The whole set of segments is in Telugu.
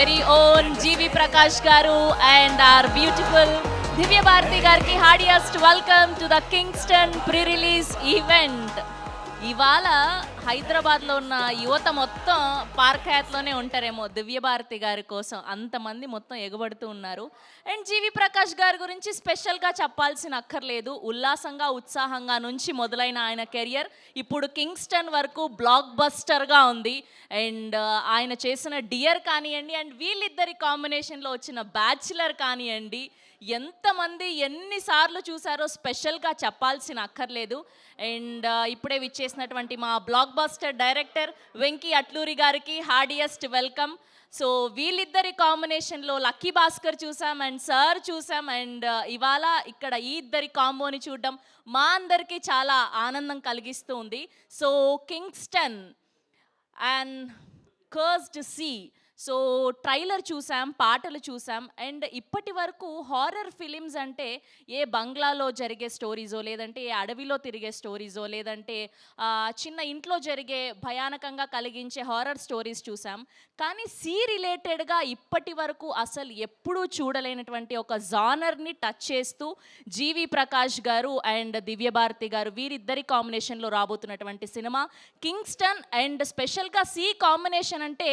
వెరీ ఓన్ జీవి ప్రకాష్ గారు అండ్ ఆర్ బ్యూటిఫుల్ దివ్య భారతి గారికి heartiest welcome to the Kingston pre release event. ఇవాళ హైదరాబాద్లో ఉన్న యువత మొత్తం పార్క్ హయాత్లోనే ఉంటారేమో దివ్య భారతి గారి కోసం, అంతమంది మొత్తం ఎగబడుతూ ఉన్నారు. అండ్ జీవి ప్రకాష్ గారి గురించి స్పెషల్గా చెప్పాల్సిన అక్కర్లేదు. ఉల్లాసంగా ఉత్సాహంగా నుంచి మొదలైన ఆయన కెరియర్ ఇప్పుడు కింగ్స్టన్ వరకు బ్లాక్ బస్టర్గా ఉంది. అండ్ ఆయన చేసిన డియర్ కానివ్వండి, అండ్ వీళ్ళిద్దరి కాంబినేషన్లో వచ్చిన బ్యాచులర్ కానివ్వండి, ఎంతమంది ఎన్నిసార్లు చూసారో స్పెషల్గా చెప్పాల్సిన అక్కర్లేదు. అండ్ ఇప్పుడే విచ్చేసినటువంటి మా blockbuster director Venky Atluri గారికి హార్డియస్ట్ వెల్కమ్. సో వీళ్ళిద్దరి కాంబినేషన్లో లక్కీ భాస్కర్ చూసాం అండ్ సార్ చూసాం. అండ్ ఇవాళ ఇక్కడ ఈ ఇద్దరి కాంబోని చూడడం మా అందరికీ చాలా ఆనందం కలిగిస్తూ ఉంది. So Kingston and cursed sea, so trailer చూసాం, పాటలు చూసాం. అండ్ ఇప్పటి వరకు హారర్ ఫిలిమ్స్ అంటే ఏ బంగ్లాలో జరిగే స్టోరీజో, లేదంటే ఏ అడవిలో తిరిగే స్టోరీజో, లేదంటే చిన్న ఇంట్లో జరిగే భయానకంగా కలిగించే హారర్ స్టోరీస్ చూసాం. కానీ సీ రిలేటెడ్గా ఇప్పటి వరకు అసలు ఎప్పుడూ చూడలేనటువంటి ఒక జానర్ని టచ్ చేస్తూ జీవి ప్రకాష్ గారు అండ్ దివ్య భారతి గారు వీరిద్దరి కాంబినేషన్లో రాబోతున్నటువంటి సినిమా కింగ్స్టన్. అండ్ స్పెషల్గా సీ కాంబినేషన్ అంటే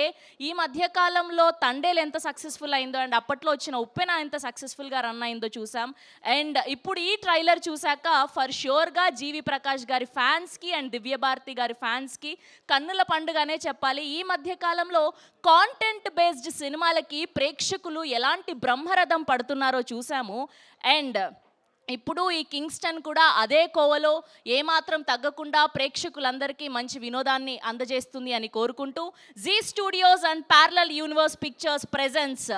ఈ మధ్య కాలంలో తండేలు ఎంత సక్సెస్ఫుల్ అయిందో అండ్ అప్పట్లో వచ్చిన ఉప్పెన ఎంత సక్సెస్ఫుల్గా రన్ అయిందో చూసాం. అండ్ ఇప్పుడు ఈ ట్రైలర్ చూశాక ఫర్ ష్యూర్గా జీవి ప్రకాష్ గారి ఫ్యాన్స్కి అండ్ దివ్య భారతి గారి ఫ్యాన్స్కి కన్నుల పండుగనే చెప్పాలి. ఈ మధ్య కాలంలో కాంటెంట్ బేస్డ్ సినిమాలకి ప్రేక్షకులు ఎలాంటి బ్రహ్మరథం పడుతున్నారో చూసాము. అండ్ ఇప్పుడు ఈ కింగ్స్టన్ కూడా అదే కోవలో ఏమాత్రం తగ్గకుండా ప్రేక్షకులందరికీ మంచి వినోదాన్ని అందజేస్తుంది అని కోరుకుంటూ Zee studios and parallel universe pictures presents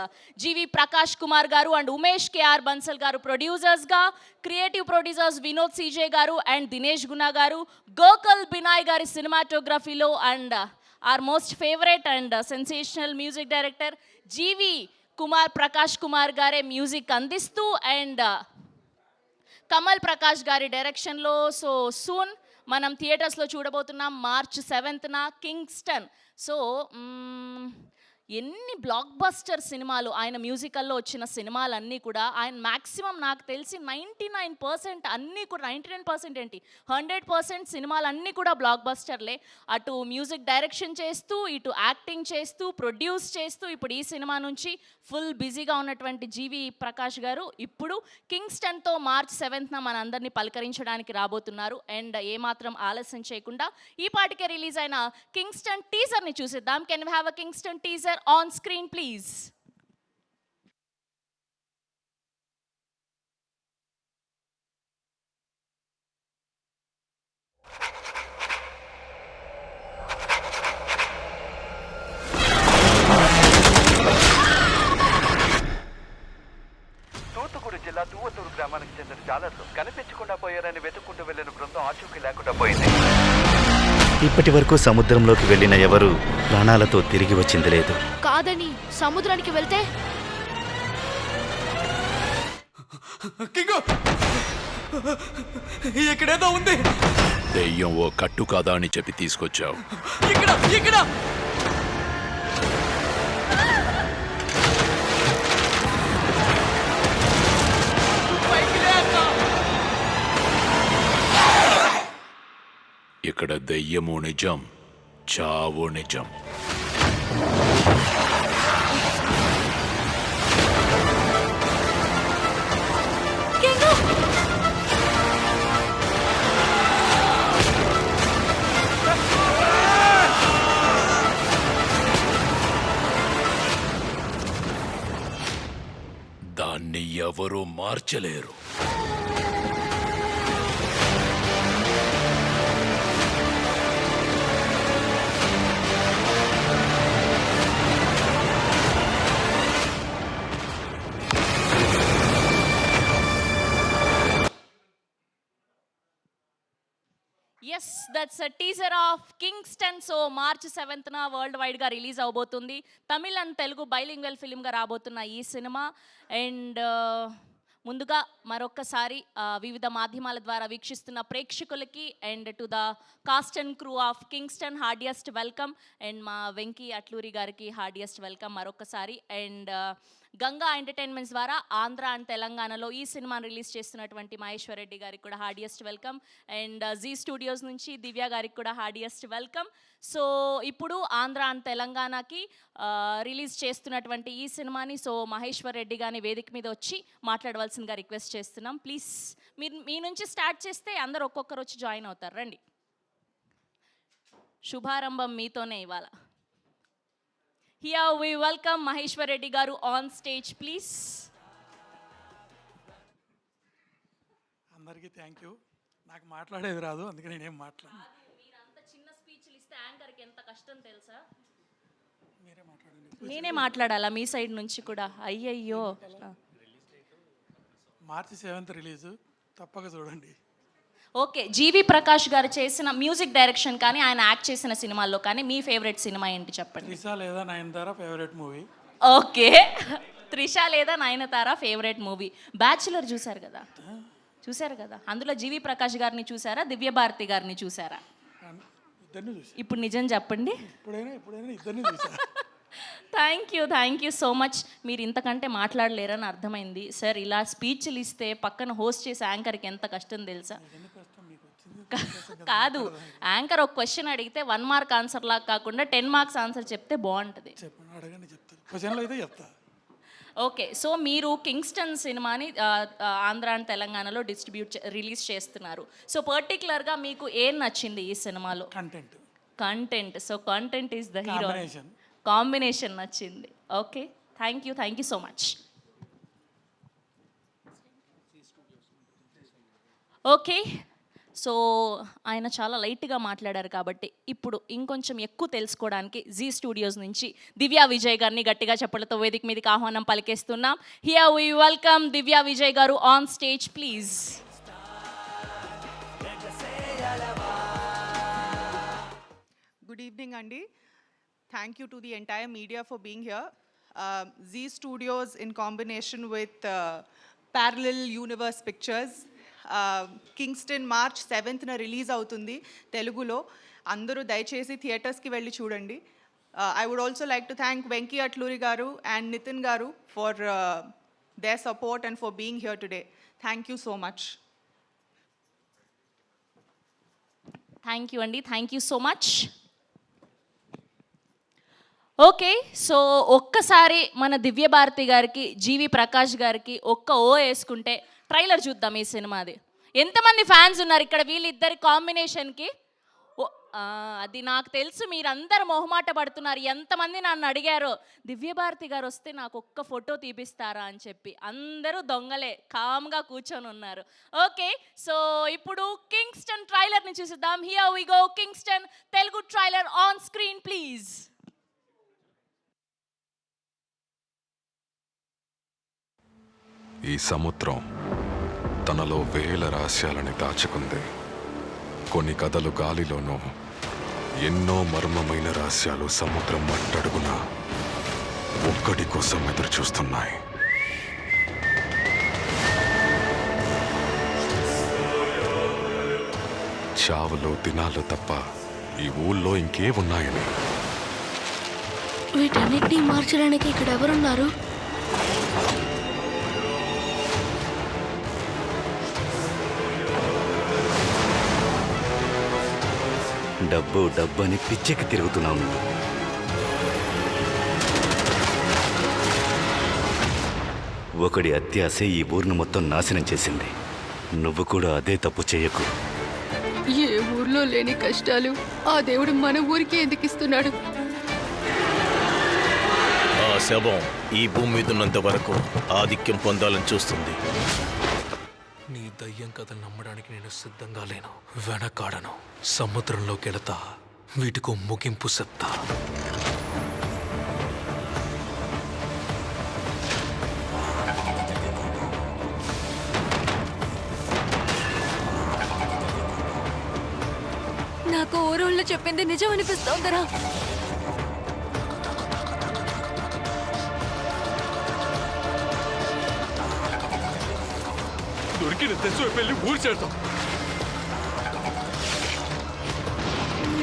GV Prakash Kumar గారు అండ్ ఉమేష్ కేఆర్ బన్సల్ గారు ప్రొడ్యూసర్స్గా, క్రియేటివ్ ప్రొడ్యూసర్స్ వినోద్ సీజే గారు అండ్ దినేష్ గునా గారు, గోకుల్ బినాయ్ గారి సినిమాటోగ్రఫీలో and our most favourite and sensational music director GV Prakash Kumar గారే మ్యూజిక్ అందిస్తూ అండ్ కమల్ ప్రకాష్ గారి డైరెక్షన్లో సో సూన్ మనం థియేటర్స్లో చూడబోతున్నాం March 7th కింగ్స్టన్. సో ఎన్ని బ్లాక్ బస్టర్ సినిమాలు ఆయన మ్యూజికల్లో వచ్చిన సినిమాలన్నీ కూడా ఆయన మ్యాక్సిమం నాకు తెలిసి 99% అన్నీ కూడా 99% ఏంటి 100% సినిమాలన్నీ కూడా బ్లాక్ బస్టర్లే. అటు మ్యూజిక్ డైరెక్షన్ చేస్తూ, ఇటు యాక్టింగ్ చేస్తూ, ప్రొడ్యూస్ చేస్తూ ఇప్పుడు ఈ సినిమా నుంచి ఫుల్ బిజీగా ఉన్నటువంటి జీవి ప్రకాష్ గారు ఇప్పుడు కింగ్స్టన్తో March 7th మనందరినీ పలకరించడానికి రాబోతున్నారు. అండ్ ఏమాత్రం ఆలస్యం చేయకుండా ఈ పాటికే రిలీజ్ అయిన కింగ్స్టన్ టీజర్ని చూసేద్దాం. Can we have a Kingston teaser on screen please? Thoothukudi జిల్లా తూవతూరు గ్రామానికి చెందిన జాలర్లు కనిపించకుండా పోయారని వెతుక్కుంటూ వెళ్లిన బృందం ఆచూకీ లేకుండా పోయింది. ఇప్పటి వరకు సముద్రంలోకి వెళ్ళిన ఎవరు ప్రాణాలతో తిరిగి వచ్చింది లేదు. కాదని సముద్రానికి వెళ్తే ఇక్కడేదో ఉంది. దెయ్యం ఓ కట్టు కాదా అని చెప్పి తీసుకొచ్చావు. ఇక్కడ ఇక్కడ ఇక్కడ దెయ్యము నిజం, చావు నిజం. దాన్ని ఎవరూ మార్చలేరు. Yes, that's a teaser of Kingston. So March 7th world వైడ్గా రిలీజ్ అవబోతుంది. తమిళ్ అండ్ తెలుగు బైలింగ్వల్ ఫిలింగా రాబోతున్న ఈ సినిమా. అండ్ ముందుగా మరొక్కసారి వివిధ మాధ్యమాల ద్వారా వీక్షిస్తున్న ప్రేక్షకులకి and to the cost and crew of Kingston heartiest welcome and మా వెంకీ అట్లూరి గారికి హార్డియస్ట్ వెల్కమ్ మరొకసారి అండ్ గంగా ఎంటర్టైన్మెంట్స్ ద్వారా ఆంధ్ర అండ్ తెలంగాణలో ఈ సినిమాని రిలీజ్ చేస్తున్నటువంటి మహేశ్వర్ రెడ్డి గారికి కూడా heartiest welcome and Zee Studios నుంచి దివ్య గారికి కూడా హార్డియస్ట్ వెల్కమ్. సో ఇప్పుడు ఆంధ్ర అండ్ తెలంగాణకి రిలీజ్ చేస్తున్నటువంటి ఈ సినిమాని సో మహేశ్వర్ రెడ్డి గారిని వేదిక మీద వచ్చి మాట్లాడవలసిందిగా రిక్వెస్ట్ చేస్తున్నాం. ప్లీజ్ మీరు మీ నుంచి స్టార్ట్ చేస్తే అందరు ఒక్కొక్కరు వచ్చి జాయిన్ అవుతారు. రండి, శుభారంభం మీతోనే ఇవాళ. Here we welcome Maheshwar Reddy garu on stage, please. అందరికీ థ్యాంక్ యూ. నాకు మాట్లాడేది రాదు, అందుకే నేనేం మాట్లాడను. మీరంతా చిన్న స్పీచ్లు ఇస్తే యాంకర్కి ఎంత కష్టం తెలుసా? మీరే మాట్లాడండి. నేనే మాట్లాడాలా మీ సైడ్ నుంచి కూడా? అయ్యయ్యో. మార్చి 7th రిలీజు, తప్పక చూడండి. ఓకే, జీవి ప్రకాష్ గారు చేసిన మ్యూజిక్ డైరెక్షన్ కానీ ఆయన యాక్ట్ చేసిన సినిమాల్లో కానీ మీ ఫేవరెట్ సినిమా ఏంటి చెప్పండి? త్రిష లేదా Nayanthara favourite movie. Okay, Trisha లేదా నయనతార ఫేవరెట్ మూవీ. బ్యాచులర్ చూశారు కదా? చూశారు కదా. అందులో జీవి ప్రకాష్ గారిని చూసారా, దివ్య భారతి గారిని చూసారా? ఇద్దరిని చూసి. ఇప్పుడు నిజం చెప్పండి. ఇప్పుడైనా ఇద్దరిని చూసా. Thank you so much. మీరు ఇంతకంటే మాట్లాడలేరని అర్థమైంది సార్. ఇలా స్పీచ్లు ఇస్తే పక్కన హోస్ట్ చేసే యాంకర్కి ఎంత కష్టం తెలుసా? కాదు, యాంకర్ ఒక క్వశ్చన్ అడిగితే 1 మార్క్ ఆన్సర్ లాగా కాకుండా 10 మార్క్స్ ఆన్సర్ చెప్తే బాగుంటుంది. అడగండి, చెప్తాను. క్వశ్చన్లో అయితే చెప్తా. ఓకే, సో మీరు కింగ్స్టన్ సినిమాని ఆంధ్ర అండ్ తెలంగాణలో రిలీజ్ చేస్తున్నారు. సో పర్టికులర్గా మీకు ఏం నచ్చింది ఈ సినిమాలో? Content. So content is the hero. Combination నచ్చింది. Okay, thank you so much. Okay, so ఆయన చాలా లైట్గా మాట్లాడారు కాబట్టి ఇప్పుడు ఇంకొంచెం ఎక్కువ తెలుసుకోవడానికి జీ స్టూడియోస్ నుంచి దివ్య విజయ్ గారిని గట్టిగా చెప్పలతో వేదిక మీదకి ఆహ్వానం పలికేస్తున్నాం. హియర్ వి వెల్కమ్ దివ్య విజయ్ గారు on stage, please. Good evening, Andy. Thank you to the entire media for being here. Z Studios in combination with Parallel Universe Pictures. Kingston March 7th release అవుతుంది తెలుగులో. అందరూ దయచేసి థియేటర్స్కి వెళ్ళి చూడండి. I would also like to thank Venky Atluri గారు అండ్ నితిన్ గారు for their support and for being here today. Thank you so much. Thank you అండి, thank you so much. Okay, so ఒక్కసారి మన దివ్య భారతి గారికి జీవి ప్రకాష్ గారికి ఒక్క ఓ వేసుకుంటే ట్రైలర్ చూద్దాం ఈ సినిమాది. ఎంతమంది ఫ్యాన్స్ ఉన్నారు ఇక్కడ వీళ్ళిద్దరి కాంబినేషన్కి? అది నాకు తెలుసు, మీరందరు మొహమాట పడుతున్నారు. ఎంతమంది నన్ను అడిగారో దివ్య భారతి గారు వస్తే నాకు ఒక్క ఫోటో తీపిస్తారా అని చెప్పి. అందరూ దొంగలే, కామ్గా కూర్చొని ఉన్నారు. ఓకే, సో ఇప్పుడు కింగ్స్టన్ ట్రైలర్ని చూసిద్దాం. Here we go, Kingston Telugu trailer on screen please. ఈ సముద్రం తనలో వేల రహస్యాలని దాచుకుంది. కొన్ని కథలు గాలిలోనూ, ఎన్నో మర్మమైన రహస్యాలు సముద్రం మట్టడుగున ఒక్కడి కోసం ఎదురు చూస్తున్నాయి. చావులో దినాలు తప్ప ఈ ఊళ్ళో ఇంకే ఉన్నాయని. వీటన్నిటినీ మార్చడానికి ఇక్కడ ఎవరున్నారు? డబ్బు డబ్బు అని పిచ్చెక్కి తిరుగుతున్నాము. ఒకడి అత్యాశ ఈ ఊరిని మొత్తం నాశనం చేసింది. నువ్వు కూడా అదే తప్పు చేయకు. ఏ ఊర్లో లేని కష్టాలు ఆ దేవుడు మన ఊరికే ఎందుకు ఇస్తున్నాడు? ఆ శవం ఈ భూమి మీద ఉన్నంత వరకు ఆధిక్యం పొందాలని చూస్తుంది. నీ దయ్యం కథలు నమ్మడానికి నేను సిద్ధంగా లేను, వెనకాడను. సముద్రంలోకి వెళతా, వీటికో ముగింపు చెప్తా. నాకు ఊరోళ్ళు చెప్పింది నిజం అనిపిస్తోందరా? దొరికిన తెచ్చు వెళ్ళి ఊరు చేద్దాం.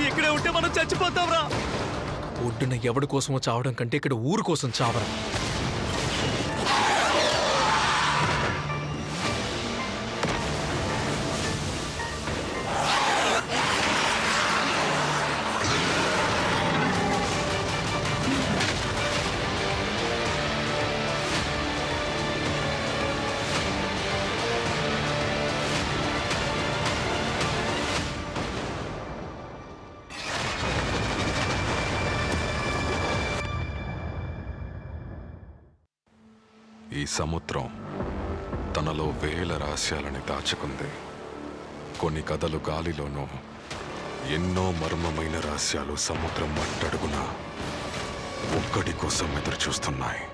ఇక్కడే ఉంటే మనం చచ్చిపోతాంరా. ఒడ్డున ఎవడి కోసమో చావడం కంటే ఇక్కడ ఊరు కోసం చావరా. ఈ సముద్రం తనలో వేల రహస్యాలని దాచుకుంది. కొన్ని కథలు గాలిలోనూ, ఎన్నో మర్మమైన రహస్యాలు సముద్రం మట్టడుగున ఒక్కడి కోసం ఎదురు చూస్తున్నాయి.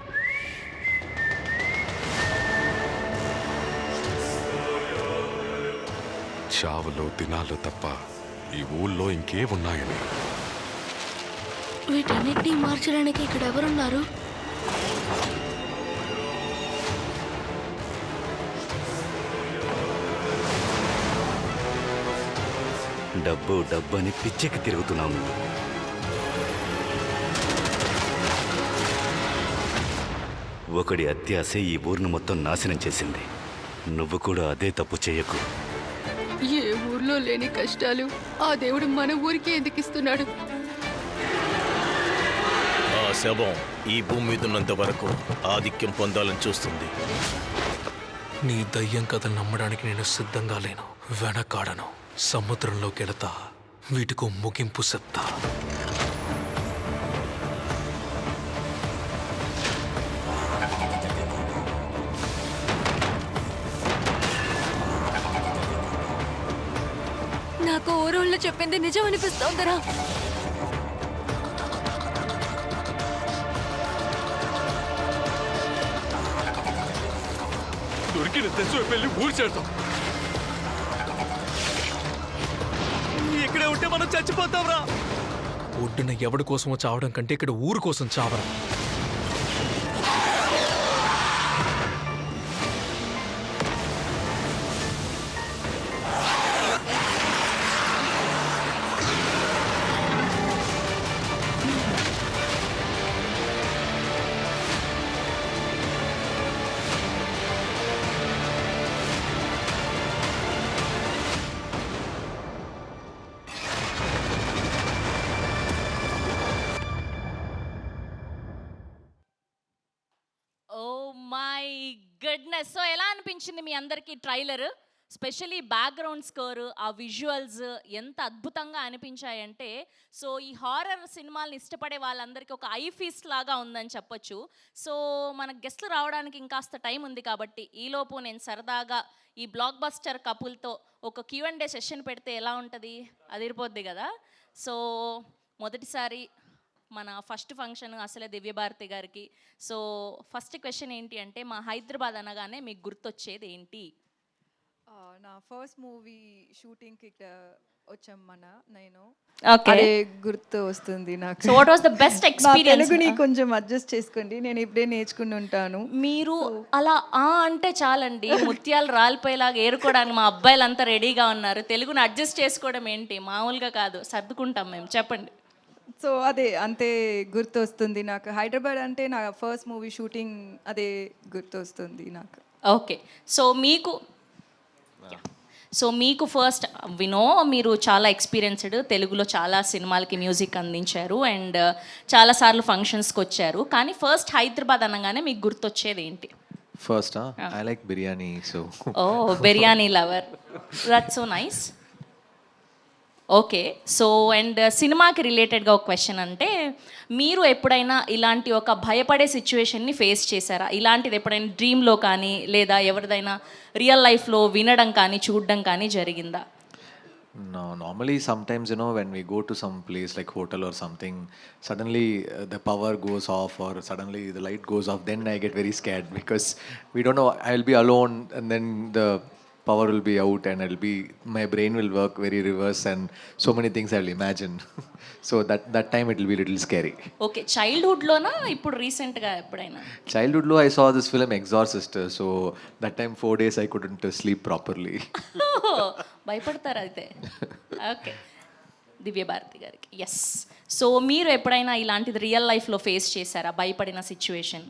చావులో దినాలు తప్ప ఈ ఊళ్ళో ఇంకే ఉన్నాయని. వీటన్నిటినీ మార్చడానికి ఇక్కడ ఎవరున్నారు? డబ్బు డబ్బు అని పిచ్చెక్కి తిరుగుతున్నాము. ఒకడి అత్యాశ ఈ ఊరిని మొత్తం నాశనం చేసింది. నువ్వు కూడా అదే తప్పు చేయకు. ఏ ఊర్లో లేని కష్టాలు ఆ దేవుడు మన ఊరికే ఎందుకు ఇస్తున్నాడు? ఆ శవం ఈ భూమి మీద ఉన్నంత వరకు ఆధిక్యం పొందాలని చూస్తుంది. నీ దయ్యం కథలు నమ్మడానికి నేను సిద్ధంగా లేను, వెనకాడను. సముద్రంలోకి వెళతా, వీటికో ముగింపు చెప్తా. నాకు ఊరోళ్ళు చెప్పింది నిజం అనిపిస్తోందిరా. దొరికిన తెచ్చు వెళ్ళి ఊరు చేద్దాం. ఇక్కడే ఉంటే మనం చచ్చిపోతాంరా. ఒడ్డున ఎవడి కోసమో చావడం కంటే ఇక్కడ ఊరు కోసం చావరా. గుడ్నెస్. సో ఎలా అనిపించింది మీ అందరికీ ట్రైలర్? స్పెషలీ బ్యాక్గ్రౌండ్ స్కోర్, ఆ విజువల్స్ ఎంత అద్భుతంగా అనిపించాయంటే, సో ఈ హారర్ సినిమాలను ఇష్టపడే వాళ్ళందరికీ ఒక ఐ ఫీస్ట్ లాగా ఉందని చెప్పొచ్చు. సో మన గెస్ట్లు రావడానికి ఇంకాస్త టైం ఉంది కాబట్టి ఈలోపు నేను సరదాగా ఈ బ్లాక్ బస్టర్ కపుల్తో ఒక Q&A సెషన్ పెడితే ఎలా ఉంటుంది? అదిరిపోద్ది కదా. సో మొదటిసారి మన ఫస్ట్ ఫంక్షన్ అసలే దివ్యభారతి గారికి. సో ఫస్ట్ క్వశ్చన్ ఏంటి అంటే, మా హైదరాబాద్ అనగానే మీకు గుర్తొచ్చేది ఏంటి? నా ఫస్ట్ మూవీ షూటింగ్కి వచ్చాం నేను. ఓకే, గుర్తు వస్తుంది నాకు. So what was the best experience? తెలుగుని కొంచెం అడ్జస్ట్ చేసుకోండి, నేను ఇప్పుడే నేర్చుకుని ఉంటాను. మీరు అలా అంటే చాలండి, ముత్యాలు రాలిపోయేలాగా ఏరుకోవడానికి మా అబ్బాయిలంతా రెడీగా ఉన్నారు. తెలుగుని అడ్జస్ట్ చేసుకోవడం ఏంటి, మామూలుగా కాదు, సర్దుకుంటాం మేము. చెప్పండి. సో అదే అంతే గుర్తు వస్తుంది నాకు. హైదరాబాద్ అంటే నా ఫస్ట్ మూవీ షూటింగ్, అదే గుర్తు వస్తుంది నాకు. ఓకే, సో మీకు ఫస్ట్ వినో, మీరు చాలా ఎక్స్పీరియన్స్డ్, తెలుగులో చాలా సినిమాలకి మ్యూజిక్ అందించారు అండ్ చాలాసార్లు ఫంక్షన్స్కి వచ్చారు. కానీ ఫస్ట్ హైదరాబాద్ అనగానే మీకు గుర్తొచ్చేది ఏంటి? First I like biryani. So oh, biryani lover, that's so nice. Okay, so and సినిమాకి రిలేటెడ్గా ఒక క్వశ్చన్ అంటే, మీరు ఎప్పుడైనా ఇలాంటి ఒక భయపడే సిచ్యువేషన్ని ఫేస్ చేశారా? ఇలాంటిది ఎప్పుడైనా డ్రీమ్లో కానీ లేదా ఎవరిదైనా రియల్ లైఫ్లో వినడం కానీ చూడడం కానీ జరిగిందా? No, normally sometimes, you know, when we go to some place like hotel or something, suddenly the power goes off or suddenly the light goes off, then I get very scared because we don't know, I'll be alone and then the power will be out and my brain will work very reverse and so many things I'll imagine. So that time it will be a little scary. Okay, చైల్డ్హుడ్లోనా ఇప్పుడు రీసెంట్గా ఎప్పుడైనా? Childhood low, I saw this film Exorcist, so that time 4 days I couldn't sleep properly. భయపడతారు అయితే. ఓకే, దివ్య భారతి గారికి. ఎస్, సో మీరు ఎప్పుడైనా ఇలాంటిది రియల్ లైఫ్లో ఫేస్ చేశారా, భయపడిన సిచ్యువేషన్?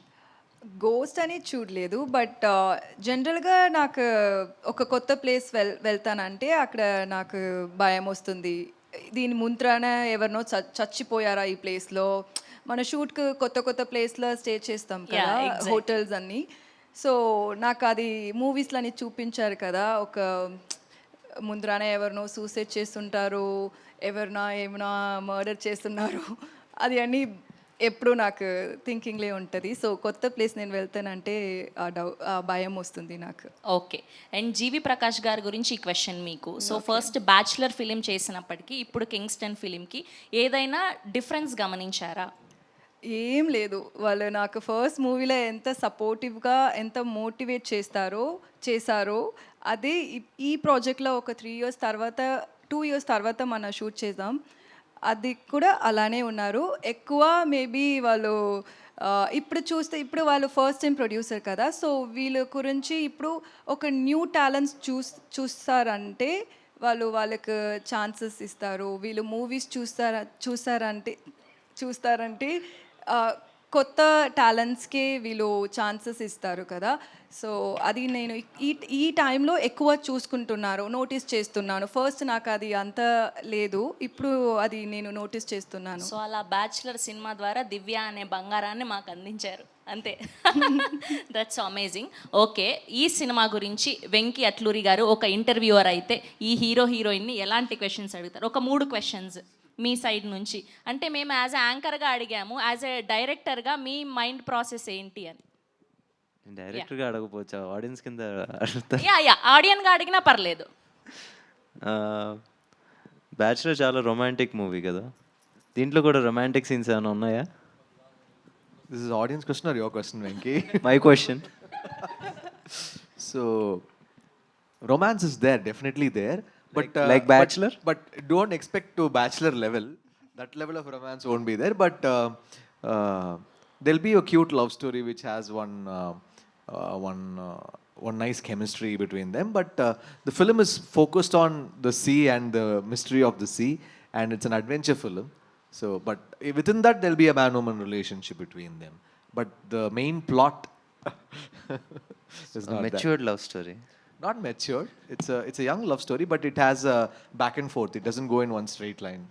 గోస్ట్ అని చూడలేదు, బట్ జనరల్గా నాకు ఒక కొత్త ప్లేస్ వెళ్తానంటే అక్కడ నాకు భయం వస్తుంది. దీని ముంత్రాన ఎవరినో చచ్చిపోయారా ఈ ప్లేస్లో. మన షూట్కి కొత్త కొత్త ప్లేస్లో స్టే చేస్తాం కదా, హోటల్స్ అన్నీ. సో నాకు అది మూవీస్లో అని చూపించారు కదా, ఒక ముందరానే ఎవరినో సూసైడ్ చేస్తుంటారు, ఏమైనా మర్డర్ చేస్తున్నారు, అది అన్నీ ఎప్పుడు నాకు థింకింగ్లే ఉంటుంది. సో కొత్త ప్లేస్ నేను వెళ్తానంటే ఆ భయం వస్తుంది నాకు. ఓకే, అండ్ జీవి ప్రకాష్ గారి గురించి ఈ క్వశ్చన్ మీకు. సో ఫస్ట్ బ్యాచులర్ ఫిలిం చేసినప్పటికీ ఇప్పుడు కింగ్స్టన్ ఫిలింకి ఏదైనా డిఫరెన్స్ గమనించారా? ఏం లేదు, వాళ్ళు నాకు ఫస్ట్ మూవీలో ఎంత సపోర్టివ్గా ఎంత మోటివేట్ చేశారో అదే ఈ ప్రాజెక్ట్లో ఒక 2 years తర్వాత మనం షూట్ చేద్దాం, అది కూడా అలానే ఉన్నారు. ఎక్కువ మేబీ వాళ్ళు ఇప్పుడు వాళ్ళు ఫస్ట్ టైం ప్రొడ్యూసర్ కదా, సో వీళ్ళ గురించి ఇప్పుడు ఒక న్యూ టాలెంట్స్ చూస్తారంటే వాళ్ళకి ఛాన్సెస్ ఇస్తారు. వీళ్ళు మూవీస్ చూస్తారంటే కొత్త టాలెంట్స్కే వీళ్ళు ఛాన్సెస్ ఇస్తారు కదా. సో అది నేను ఈ టైంలో ఎక్కువ చూసుకుంటున్నారు, నోటీస్ చేస్తున్నాను. ఫస్ట్ నాకు అది అంత లేదు, ఇప్పుడు అది నేను నోటీస్ చేస్తున్నాను. సో అలా బ్యాచులర్ సినిమా ద్వారా దివ్య అనే బంగారాన్ని మాకు అందించారు, అంతే. That's amazing. ఓకే, ఈ సినిమా గురించి వెంకీ అట్లూరి గారు ఒక ఇంటర్వ్యూవర్ అయితే ఈ హీరోయిన్ని ఎలాంటి క్వశ్చన్స్ అడుగుతారు? ఒక 3 క్వశ్చన్స్ మీ సైడ్ నుంచి. అంటే మేము యాజ్ ఎ యాంకర్గా అడిగాము, యాజ్ ఎ డైరెక్టర్గా మీ మైండ్ ప్రాసెస్ ఏంటి అని. డైరెక్టర్గా అడగపోవచ్చా, ఆడియన్స్ కింద యా ఆడియన్గా అడిగినా పర్లేదు. బ్యాచులర్ చాలా రొమాంటిక్ మూవీ కదా, దీంట్లో కూడా రొమాంటిక్ సీన్స్ ఏమైనా ఉన్నాయా? This is audience question or your question, Venki? My question. So romance is there, definitely there, but like Bachelor, but don't expect to Bachelor level. That level of romance won't be there, but there'll be a cute love story which has one nice chemistry between them. But the film is focused on the sea and the mystery of the sea, and it's an adventure film. So, but within that there'll be a man-woman relationship between them. But the main plot is not matured that. love story. Not matured. It's a young love story, but it has a back and forth. It doesn't go in one straight line.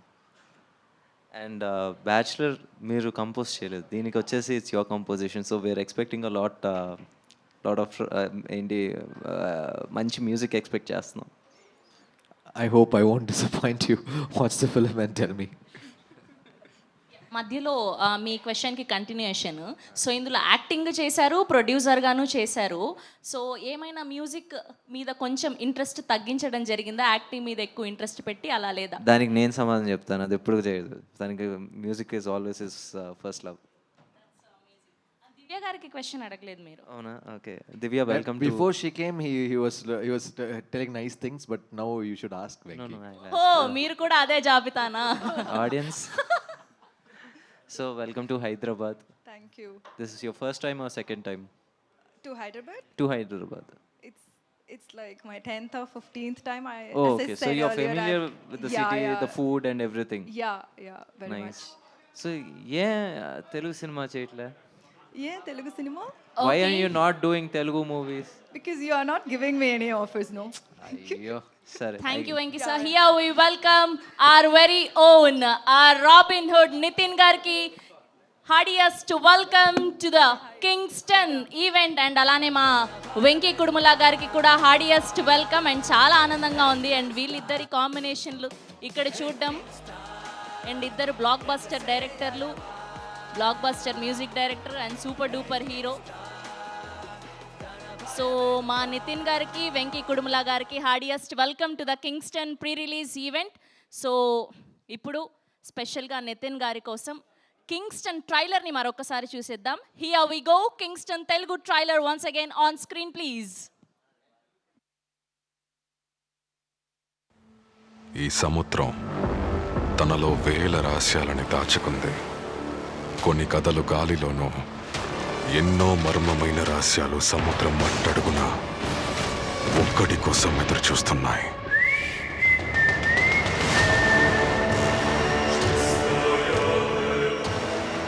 And Bachelor మీరు కంపోజ్ చేయలేదు, దీనికి వచ్చేసి it's your composition. So we're expecting a lot of ఏంటి మంచి మ్యూజిక్ ఎక్స్పెక్ట్ చేస్తున్నాం. I hope I won't disappoint you. Watch the film and tell me. మధ్యలో మీ క్వశ్చన్కి కంటిన్యూషన్. సో ఇందులో యాక్టింగ్ చేశారు, ప్రొడ్యూసర్గాను చేశారు. సో ఏమైనా మ్యూజిక్ మీద కొంచెం ఇంట్రెస్ట్ తగ్గించడం జరిగిందా, యాక్టింగ్ మీద ఎక్కువ ఇంట్రెస్ట్ పెట్టి అలా లేదా? దానికి నేను సమాధానం చెప్తాను, అది ఎప్పుడు చేయదు. దానికి music is always is first love. Divya గారికి క్వశ్చన్ అడగలేదు మీరు. అవునా? Okay, Divya welcome. Before she came, he was telling nice things, but now you should ask Venki. ఓ, మీరు కూడా అదే జాబితానా? Audience. So welcome to Hyderabad. Thank you. This is your first time or second time? To Hyderabad? To Hyderabad. It's like my 10th or 15th time. Oh, okay. So you're familiar with the city, the food and everything. Yeah, very nice. much. So Telugu cinema cheyitla? Yeah, Telugu cinema. Why are you not doing Telugu movies? Because you are not giving me any offers, no? Ayyo. Sorry. Thank you, Venki sir. Here we welcome our very own, our Robin Hood Nitin Garki. Heartiest welcome to the Kingston event. And alane ma Venki Kudumula gariki kuda heartiest welcome. And chaala aanandanga undi. And వీళ్ళిద్దరి కాంబినేషన్లు ఇక్కడ చూడడం, అండ్ ఇద్దరు బ్లాక్ బస్టర్ డైరెక్టర్లు, blockbuster music director and super duper hero. So మా నితిన్ గారికి, వెంకీ కుడుముల గారికి heartiest welcome to the Kingston pre release event. So ఇప్పుడు స్పెషల్గా నితిన్ గారి కోసం కింగ్స్టన్ ట్రైలర్ని మరొకసారి చూసేద్దాం. Here we go, Kingston Telugu trailer once again on screen please. ఈ సముద్రం తనలో వేల రహస్యాలని దాచుకుంది. కొన్ని కథలు గాలిలోనూ, ఎన్నో మర్మమైన రహస్యాలు సముద్రం మట్టడుగున ఒక్కడి కోసం ఎదురు చూస్తున్నాయి.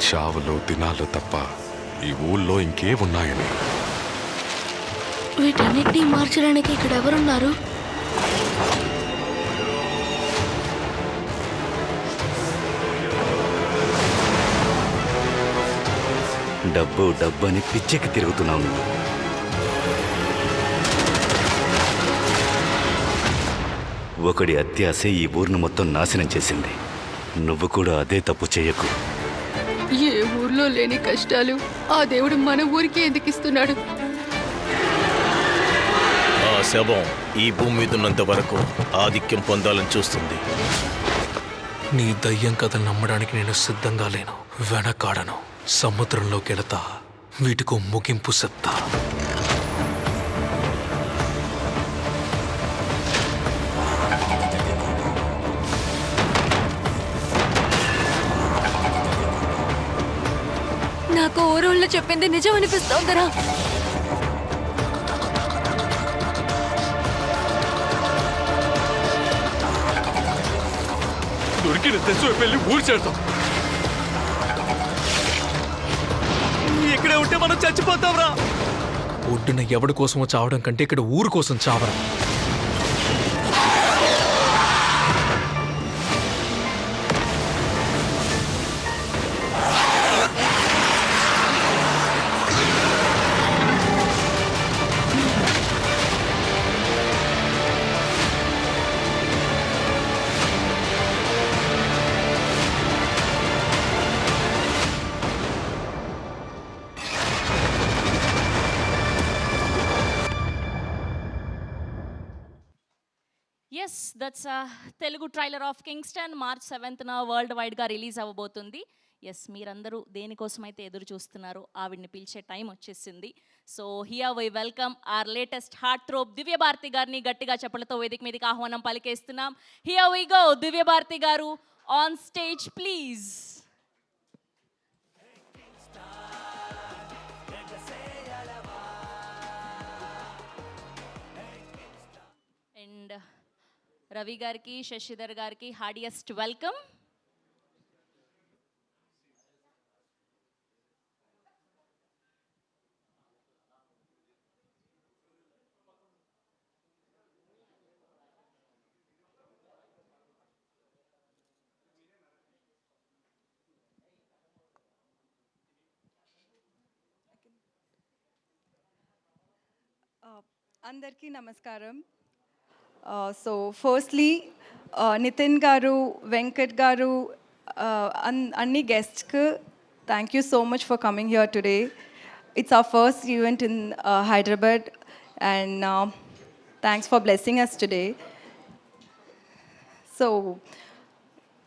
చావులు దినాలు తప్ప ఈ ఊళ్ళో ఇంకే ఉన్నాయని. వీటన్నిటినీ మార్చడానికి ఇక్కడ ఎవరున్నారు? డబ్బు డబ్బు అని పిచ్చెక్కి తిరుగుతున్నావు నువ్వు. ఒకడి అత్యాశ ఈ ఊరిని మొత్తం నాశనం చేసింది. నువ్వు కూడా అదే తప్పు చేయకు. ఏ ఊర్లో లేని కష్టాలు ఆ దేవుడు మన ఊరికి ఎందుకు ఇస్తున్నాడు? ఆ శవం ఈ భూమి మీద ఉన్నంత వరకు ఆధిక్యం పొందాలని చూస్తుంది. నీ దయ్యం కథలు నమ్మడానికి నేను సిద్ధంగా లేను, వెనకాడను. సముద్రంలోకి వెళతా, వీటికో ముగింపు చెప్తా. నాకు ఊరోళ్ళు చెప్పింది నిజం అనిపిస్తోందిరా. దొరికిన తెచ్చు వెళ్ళి ఊరు చేరుతాం. ఇక్కడే ఉంటే మనం చచ్చిపోతాంరా. ఒడ్డున ఎవడి కోసమో చావడం కంటే ఇక్కడ ఊరు కోసం చావరా. Yes, that's Telugu trailer of Kingston. March 7న వరల్డ్ వైడ్గా రిలీజ్ అవ్వబోతుంది. ఎస్, మీరందరూ దేనికోసమైతే ఎదురు చూస్తున్నారో ఆవిడ్ని పిలిచే టైం వచ్చేసింది. So here we welcome our latest heart throb Divya Bharathi గారిని గట్టిగా చప్పలతో వేదిక మీదకి ఆహ్వానం పలికేస్తున్నాం. Here we go. Divya Bharathi గారు on stage please. And Ravi గారికి, శశిధర్ గారికి హార్డియెస్ట్ వెల్కమ్. అందరికీ నమస్కారం. సో ఫస్ట్లీ నితిన్ గారు, వెంకట్ గారు, అన్ని గెస్ట్స్కి thank you so much for coming here today. It's our first event in Hyderabad and thanks for blessing us today. So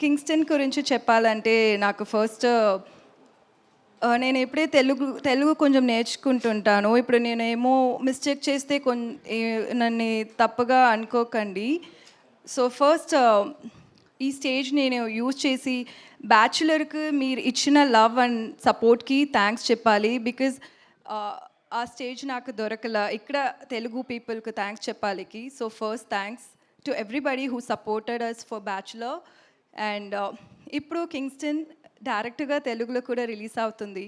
Kingston గురించి చెప్పాలంటే నాకు ఫస్ట్ నేను ఎప్పుడే తెలుగు కొంచెం నేర్చుకుంటుంటాను. ఇప్పుడు నేనేమో మిస్టేక్ చేస్తే నన్ను తప్పుగా అనుకోకండి. సో ఫస్ట్ ఈ స్టేజ్ నేను యూజ్ చేసి బ్యాచులర్కి మీరు ఇచ్చిన లవ్ అండ్ సపోర్ట్కి థ్యాంక్స్ చెప్పాలి. బికాజ్ ఆ స్టేజ్ నాకు దొరకల. ఇక్కడ తెలుగు పీపుల్కి థ్యాంక్స్ చెప్పాలికి. So first thanks to everybody who supported us for bachelor. And ఇప్పుడు కింగ్స్టన్ డైరెక్ట్గా తెలుగులో కూడా రిలీజ్ అవుతుంది.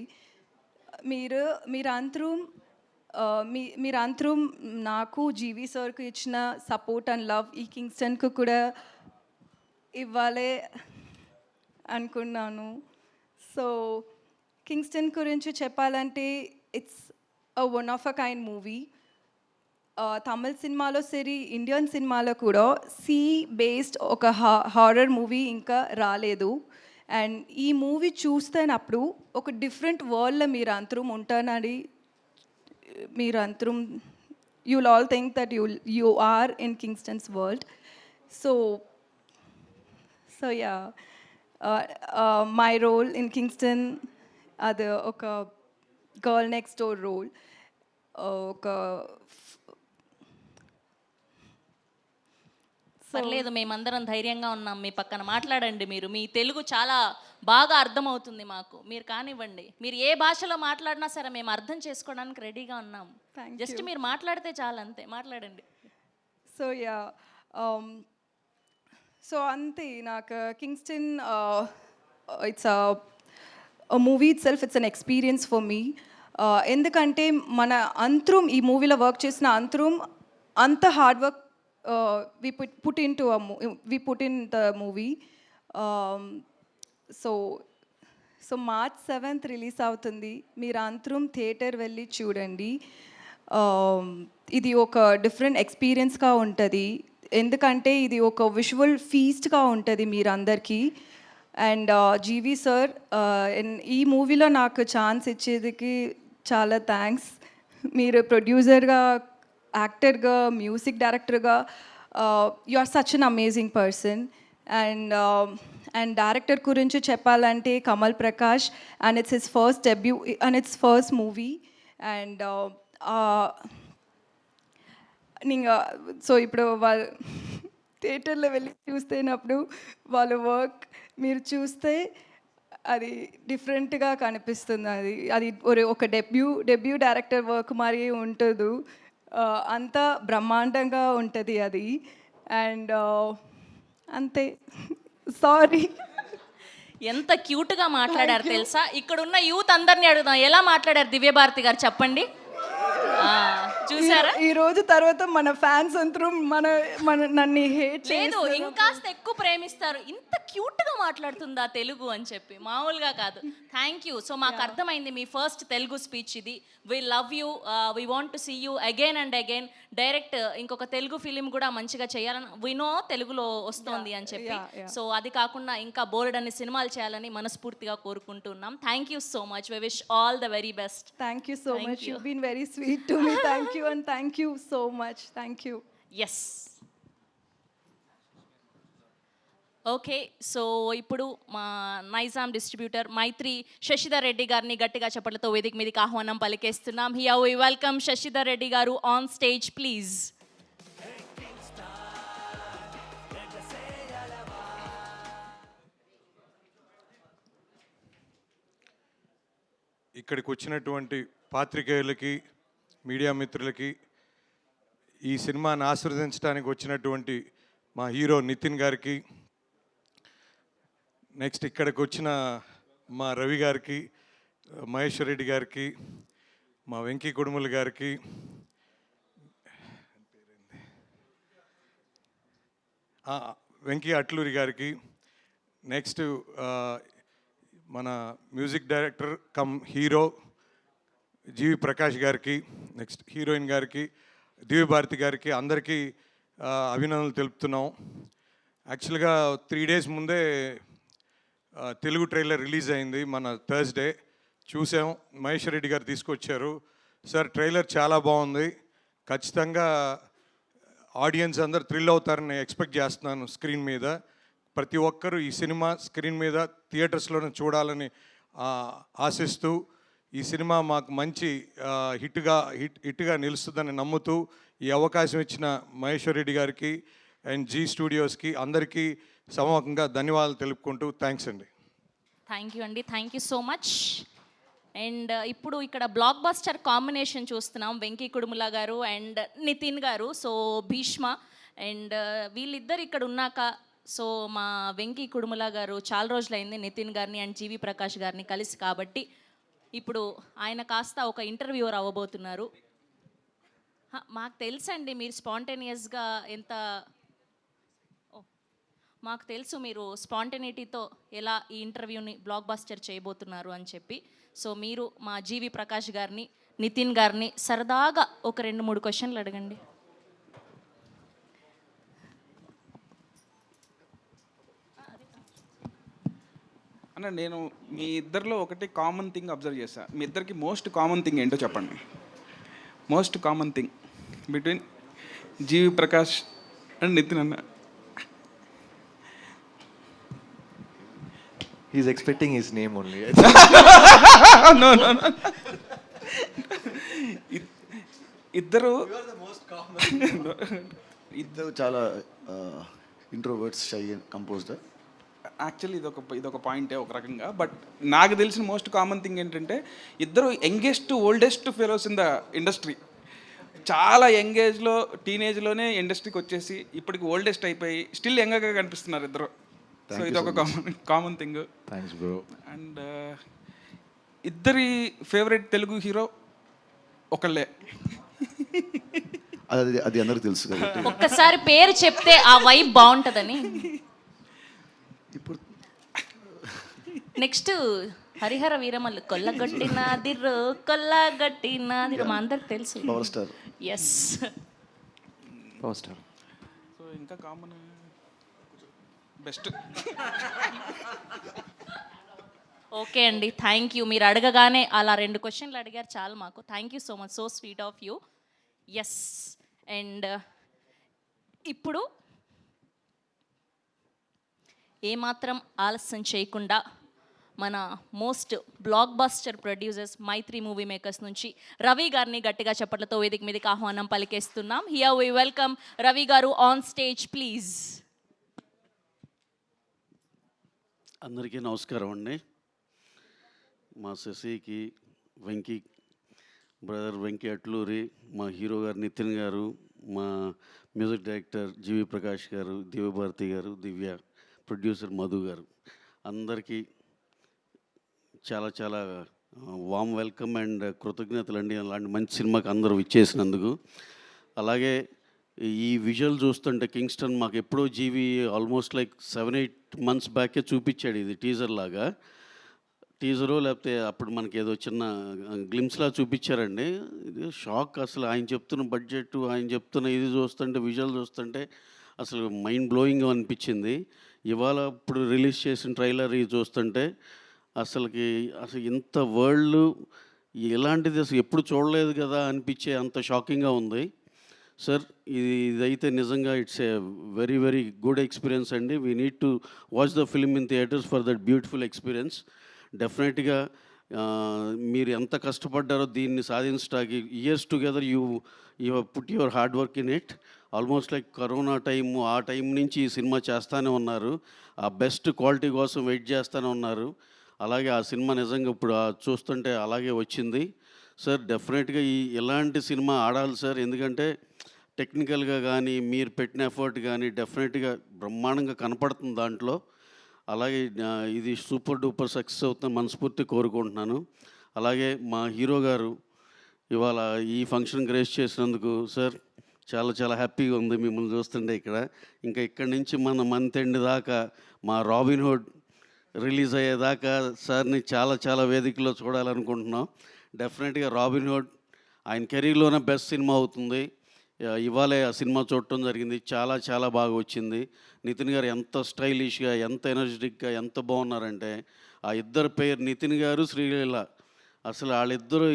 మీరందరూ నాకు, జీవి సార్కు ఇచ్చిన సపోర్ట్ అండ్ లవ్ ఈ కింగ్స్టన్కు కూడా ఇవ్వాలి అనుకున్నాను. సో కింగ్స్టన్ గురించి చెప్పాలంటే it's one of a kind movie. తమిళ సినిమాలో సరి, ఇండియన్ సినిమాలో కూడా సీ బేస్డ్ ఒక హారర్ మూవీ ఇంకా రాలేదు. అండ్ ఈ మూవీ చూస్తున్నప్పుడు ఒక డిఫరెంట్ వరల్డ్లో మీరు అందరం ఉంటానని you will all think that you are in Kingston's world. So yeah, my role in Kingston adu oka girl next door role. పర్లేదు, మేమందరం ధైర్యంగా ఉన్నాం మీ పక్కన. మాట్లాడండి మీరు. మీ తెలుగు చాలా బాగా అర్థమవుతుంది మాకు. మీరు కానివ్వండి. మీరు ఏ భాషలో మాట్లాడినా సరే మేము అర్థం చేసుకోవడానికి రెడీగా ఉన్నాం. జస్ట్ మీరు మాట్లాడితే చాలు, అంతే. మాట్లాడండి. సో యా, సో అంతే. నాకు Kingston it's movie it self, it's an experience for me. ఎందుకంటే మన అంతరం, ఈ మూవీలో వర్క్ చేసిన అంతరం అంత hard work we put in the movie. So March 7th release అవుతుంది. మీరు అంతరం థియేటర్ వెళ్ళి చూడండి. ఇది ఒక డిఫరెంట్ ఎక్స్పీరియన్స్గా ఉంటుంది, ఎందుకంటే ఇది ఒక విజువల్ ఫీస్ట్గా ఉంటుంది మీరందరికీ. అండ్ జీవి సార్ ఈ మూవీలో నాకు ఛాన్స్ ఇచ్చేదికి చాలా థ్యాంక్స్. మీరు ప్రొడ్యూసర్గా, యాక్టర్గా, మ్యూజిక్ డైరెక్టర్గా you are such an amazing person. And director గురించి చెప్పాలంటే Kamal Prakash, and it's his first debut and it's first movie. And so ఇప్పుడు వాళ్ళు థియేటర్లో వెళ్ళి చూస్తేనప్పుడు వాళ్ళ వర్క్ మీరు చూస్తే అది డిఫరెంట్గా కనిపిస్తుంది. అది ఒక డెబ్యూ డైరెక్టర్ వర్క్ మరి ఉంటుంది, అంత బ్రహ్మాండంగా ఉంటుంది అది. అండ్ అంతే. సారీ. ఎంత క్యూట్గా మాట్లాడారు తెలుసా. ఇక్కడున్న యూత్ అందరినీ అడుగుదాం, ఎలా మాట్లాడారు దివ్యభారతి గారు చెప్పండి. చూసారా? ఈ రోజు తర్వాత మన ఫ్యాన్స్ అందరూ నన్ను హేట్ లేదు, ఇంకాస్త ఎక్కువ ప్రేమిస్తారు. ఇంత క్యూట్ గా మాట్లాడుతుందా తెలుగు అని చెప్పి, మామూలుగా కాదు. Thank you. సో మాకు అర్థమైంది మీ ఫస్ట్ తెలుగు స్పీచ్ ఇది. We love you, we want to see you again and again. Direct ఇంకొక తెలుగు ఫిలిం కూడా మంచిగా చేయాలని వి నో తెలుగులో వస్తుంది అని చెప్పి. సో అది కాకుండా ఇంకా బోల్డ్ అనే సినిమాలు చేయాలని మనస్ఫూర్తిగా కోరుకుంటున్నాం. Thank you so much. We wish all the very best. Thank you so much. You been very sweet to me. Thank you and thank you so much. Thank you. Yes. Okay, so ఇప్పుడు మా నైజాం డిస్ట్రిబ్యూటర్ మైత్రి శశిధర్ రెడ్డి గారిని గట్టిగా చప్పట్లతో వేదిక మీదకి ఆహ్వానం పలికేస్తున్నాం. Here we welcome Sashidhar Reddy గారు ఆన్ స్టేజ్ ప్లీజ్. ఇక్కడికి వచ్చినటువంటి పాత్రికేయులకి, మీడియా మిత్రులకి, ఈ సినిమాని ఆశీర్వదించడానికి వచ్చినటువంటి మా హీరో నితిన్ గారికి, నెక్స్ట్ ఇక్కడికి వచ్చిన మా రవి గారికి, మహేశ్వర్ రెడ్డి గారికి, మా వెంకీ కుడుముల గారికి, వెంకీ అట్లూరి గారికి, నెక్స్ట్ మన మ్యూజిక్ డైరెక్టర్ కమ్ హీరో జీవి ప్రకాష్ గారికి, నెక్స్ట్ హీరోయిన్ గారికి, దివ్యభారతి గారికి, అందరికీ అభినందనలు తెలుపుతున్నాం. యాక్చువల్గా 3 days ముందే తెలుగు ట్రైలర్ రిలీజ్ అయింది, మన థర్స్డే చూసాం. మహేశ్వర్ రెడ్డి గారు తీసుకొచ్చారు. సార్ ట్రైలర్ చాలా బాగుంది, ఖచ్చితంగా ఆడియన్స్ అందరు థ్రిల్ అవుతారని ఎక్స్పెక్ట్ చేస్తున్నాను. స్క్రీన్ మీద ప్రతి ఒక్కరూ ఈ సినిమా స్క్రీన్ మీద థియేటర్స్లోనే చూడాలని ఆశిస్తూ, ఈ సినిమా మాకు మంచి హిట్గా నిలుస్తుందని నమ్ముతూ ఈ అవకాశం ఇచ్చిన మహేశ్వర్ రెడ్డి గారికి అండ్ జీ స్టూడియోస్కి అందరికీ సమూహంగా ధన్యవాదాలు తెలుపుకుంటూ థ్యాంక్స్ అండి. థ్యాంక్ యూ అండి, thank you so much. And ఇప్పుడు ఇక్కడ బ్లాక్ బస్టర్ కాంబినేషన్ చూస్తున్నాం, వెంకీ కుడుముల గారు అండ్ నితిన్ గారు. సో భీష్మ అండ్ వీళ్ళిద్దరు ఇక్కడ ఉన్నాక, సో మా వెంకీ కుడుముల గారు చాలా రోజులైంది నితిన్ గారిని అండ్ జీవి ప్రకాష్ గారిని కలిసి, కాబట్టి ఇప్పుడు ఆయన కాస్త ఒక ఇంటర్వ్యూవర్ అవ్వబోతున్నారు. మాకు తెలుసండి మీరు స్పాంటేనియస్గా ఎంత, మాకు తెలుసు మీరు స్పాంటేనిటీతో ఎలా ఈ ఇంటర్వ్యూని బ్లాక్ బస్టర్ చేయబోతున్నారు అని చెప్పి. సో మీరు మా జీవి ప్రకాష్ గారిని, నితిన్ గారిని సరదాగా ఒక 2-3 క్వశ్చన్లు అడగండి. అన్న, నేను మీ ఇద్దరిలో ఒకటి కామన్ థింగ్ అబ్జర్వ్ చేశా. మీ ఇద్దరికి మోస్ట్ కామన్ థింగ్ ఏంటో చెప్పండి. Most common thing between GV Prakash and Nithiin అన్న. He's expecting his name only. No. ఇద్దరు ఇద్దరు చాలా ఇంట్రోవర్ట్స్, షై కంపోజ్డ్? యాక్చువల్లీ ఇదొక పాయింటే ఒక రకంగా. బట్ నాకు తెలిసిన మోస్ట్ కామన్ థింగ్ ఏంటంటే ఇద్దరు youngest oldest fellows in the industry. చాలా యంగేజ్లో టీనేజ్లోనే ఇండస్ట్రీకి వచ్చేసి ఇప్పటికి ఓల్డెస్ట్ అయిపోయి స్టిల్ యంగర్గా కనిపిస్తున్నారు ఇద్దరు. సో ఇదొక common thing. Thanks bro. And ఇద్దరి ఫేవరెట్ తెలుగు హీరో ఒకళ్ళే. అది అందరికి తెలుసు కాబట్టి ఒక్కసారి పేరు చెప్తే ఆ వైబ్ బాగుంటుందని. ఇప్పుడు నెక్స్ట్ హరిహర వీరమల్లు కొల్లగొట్టినాదిర్రు కొల్లగొట్టినాదిర్రు మా అందరికి తెలుసు. Power star. Yes, power star. So ఇంకా కామన్ బెస్ట్. ఓకే అండి, థ్యాంక్ యూ. మీరు అడగగానే అలా 2 క్వశ్చన్లు అడిగారు చాలు మాకు. Thank you so much, so sweet of you. Yes, and ఇప్పుడు ఏమాత్రం ఆలస్యం చేయకుండా మన most blockbuster producers Mythri movie makers నుంచి రవి గారిని గట్టిగా చప్పట్లతో వేదిక మీదకి ఆహ్వానం పలికేస్తున్నాం. హియర్ వి వెల్కమ్ రవి గారు ఆన్ స్టేజ్ ప్లీజ్. అందరికీ నమస్కారం అండి. మా శశికి, వెంకీ బ్రదర్ వెంకీ అట్లూరి, మా హీరో గారు నితిన్ గారు, మా మ్యూజిక్ డైరెక్టర్ జీవి ప్రకాష్ గారు, దివ్యభారతి గారు, దివ్య, ప్రొడ్యూసర్ మధు గారు, అందరికీ చాలా చాలా వామ్ వెల్కమ్ అండ్ కృతజ్ఞతలు అండి. అలాంటి మంచి సినిమాకి అందరూ ఇచ్చేసినందుకు. అలాగే ఈ విజువల్ చూస్తుంటే కింగ్స్టన్ మాకు ఎప్పుడో జీవి ఆల్మోస్ట్ లైక్ 7-8 months బ్యాకే చూపించాడు ఇది టీజర్ లాగా. టీజరు లేకపోతే అప్పుడు మనకి ఏదో చిన్న గ్లిమ్స్లా చూపించారండి. ఇది షాక్ అసలు. ఆయన చెప్తున్న బడ్జెట్, ఆయన చెప్తున్న ఇది చూస్తుంటే, విజువల్ చూస్తుంటే అసలు మైండ్ బ్లోయింగ్ అనిపించింది. ఇవాళ ఇప్పుడు రిలీజ్ చేసిన ట్రైలర్ ఇది చూస్తుంటే అసలు ఇంత వరల్డ్ ఇలాంటిది అసలు ఎప్పుడు చూడలేదు కదా అనిపించే అంత షాకింగ్గా ఉంది సార్. ఇదైతే నిజంగా it's a very very good experience అండి. We need to watch the film in theatres for that beautiful experience. డెఫినెట్గా మీరు ఎంత కష్టపడ్డారో దీన్ని సాధించడానికి. Years together you put your hard work in it. Almost like corona time, ఆ టైం నుంచి ఈ సినిమా చేస్తూనే ఉన్నారు. ఆ బెస్ట్ క్వాలిటీ కోసం వెయిట్ చేస్తూనే ఉన్నారు. అలాగే ఆ సినిమా నిజంగా ఇప్పుడు చూస్తుంటే అలాగే వచ్చింది సార్. డెఫినెట్గా ఇలాంటి సినిమా ఆడాలి సార్. ఎందుకంటే టెక్నికల్గా కానీ మీరు పెట్టిన ఎఫర్ట్ కానీ డెఫినెట్గా బ్రహ్మాండంగా కనపడుతుంది దాంట్లో. అలాగే ఇది సూపర్ డూపర్ సక్సెస్ అవుతుందని మనస్ఫూర్తి కోరుకుంటున్నాను. అలాగే మా హీరో గారు ఇవాళ ఈ ఫంక్షన్ గ్రేస్ చేసినందుకు సార్ చాలా చాలా హ్యాపీగా ఉంది మిమ్మల్ని చూస్తుంటే ఇక్కడ. ఇంకా ఇక్కడి నుంచి మన మంత్ ఎండ్ దాకా మా రాబిన్ హుడ్ రిలీజ్ అయ్యేదాకా సార్ని చాలా చాలా వేదికలో చూడాలనుకుంటున్నాం. డెఫినెట్గా రాబిన్ హుడ్ ఆయన కెరీర్లోనే బెస్ట్ సినిమా అవుతుంది. ఇవాళే ఆ సినిమా చూడటం జరిగింది. చాలా చాలా బాగా వచ్చింది. నితిన్ గారు ఎంత స్టైలిష్గా, ఎంత ఎనర్జెటిక్గా, ఎంత బాగున్నారంటే ఆ ఇద్దరు పేరు నితిన్ గారు, శ్రీలీల. అసలు వాళ్ళిద్దరూ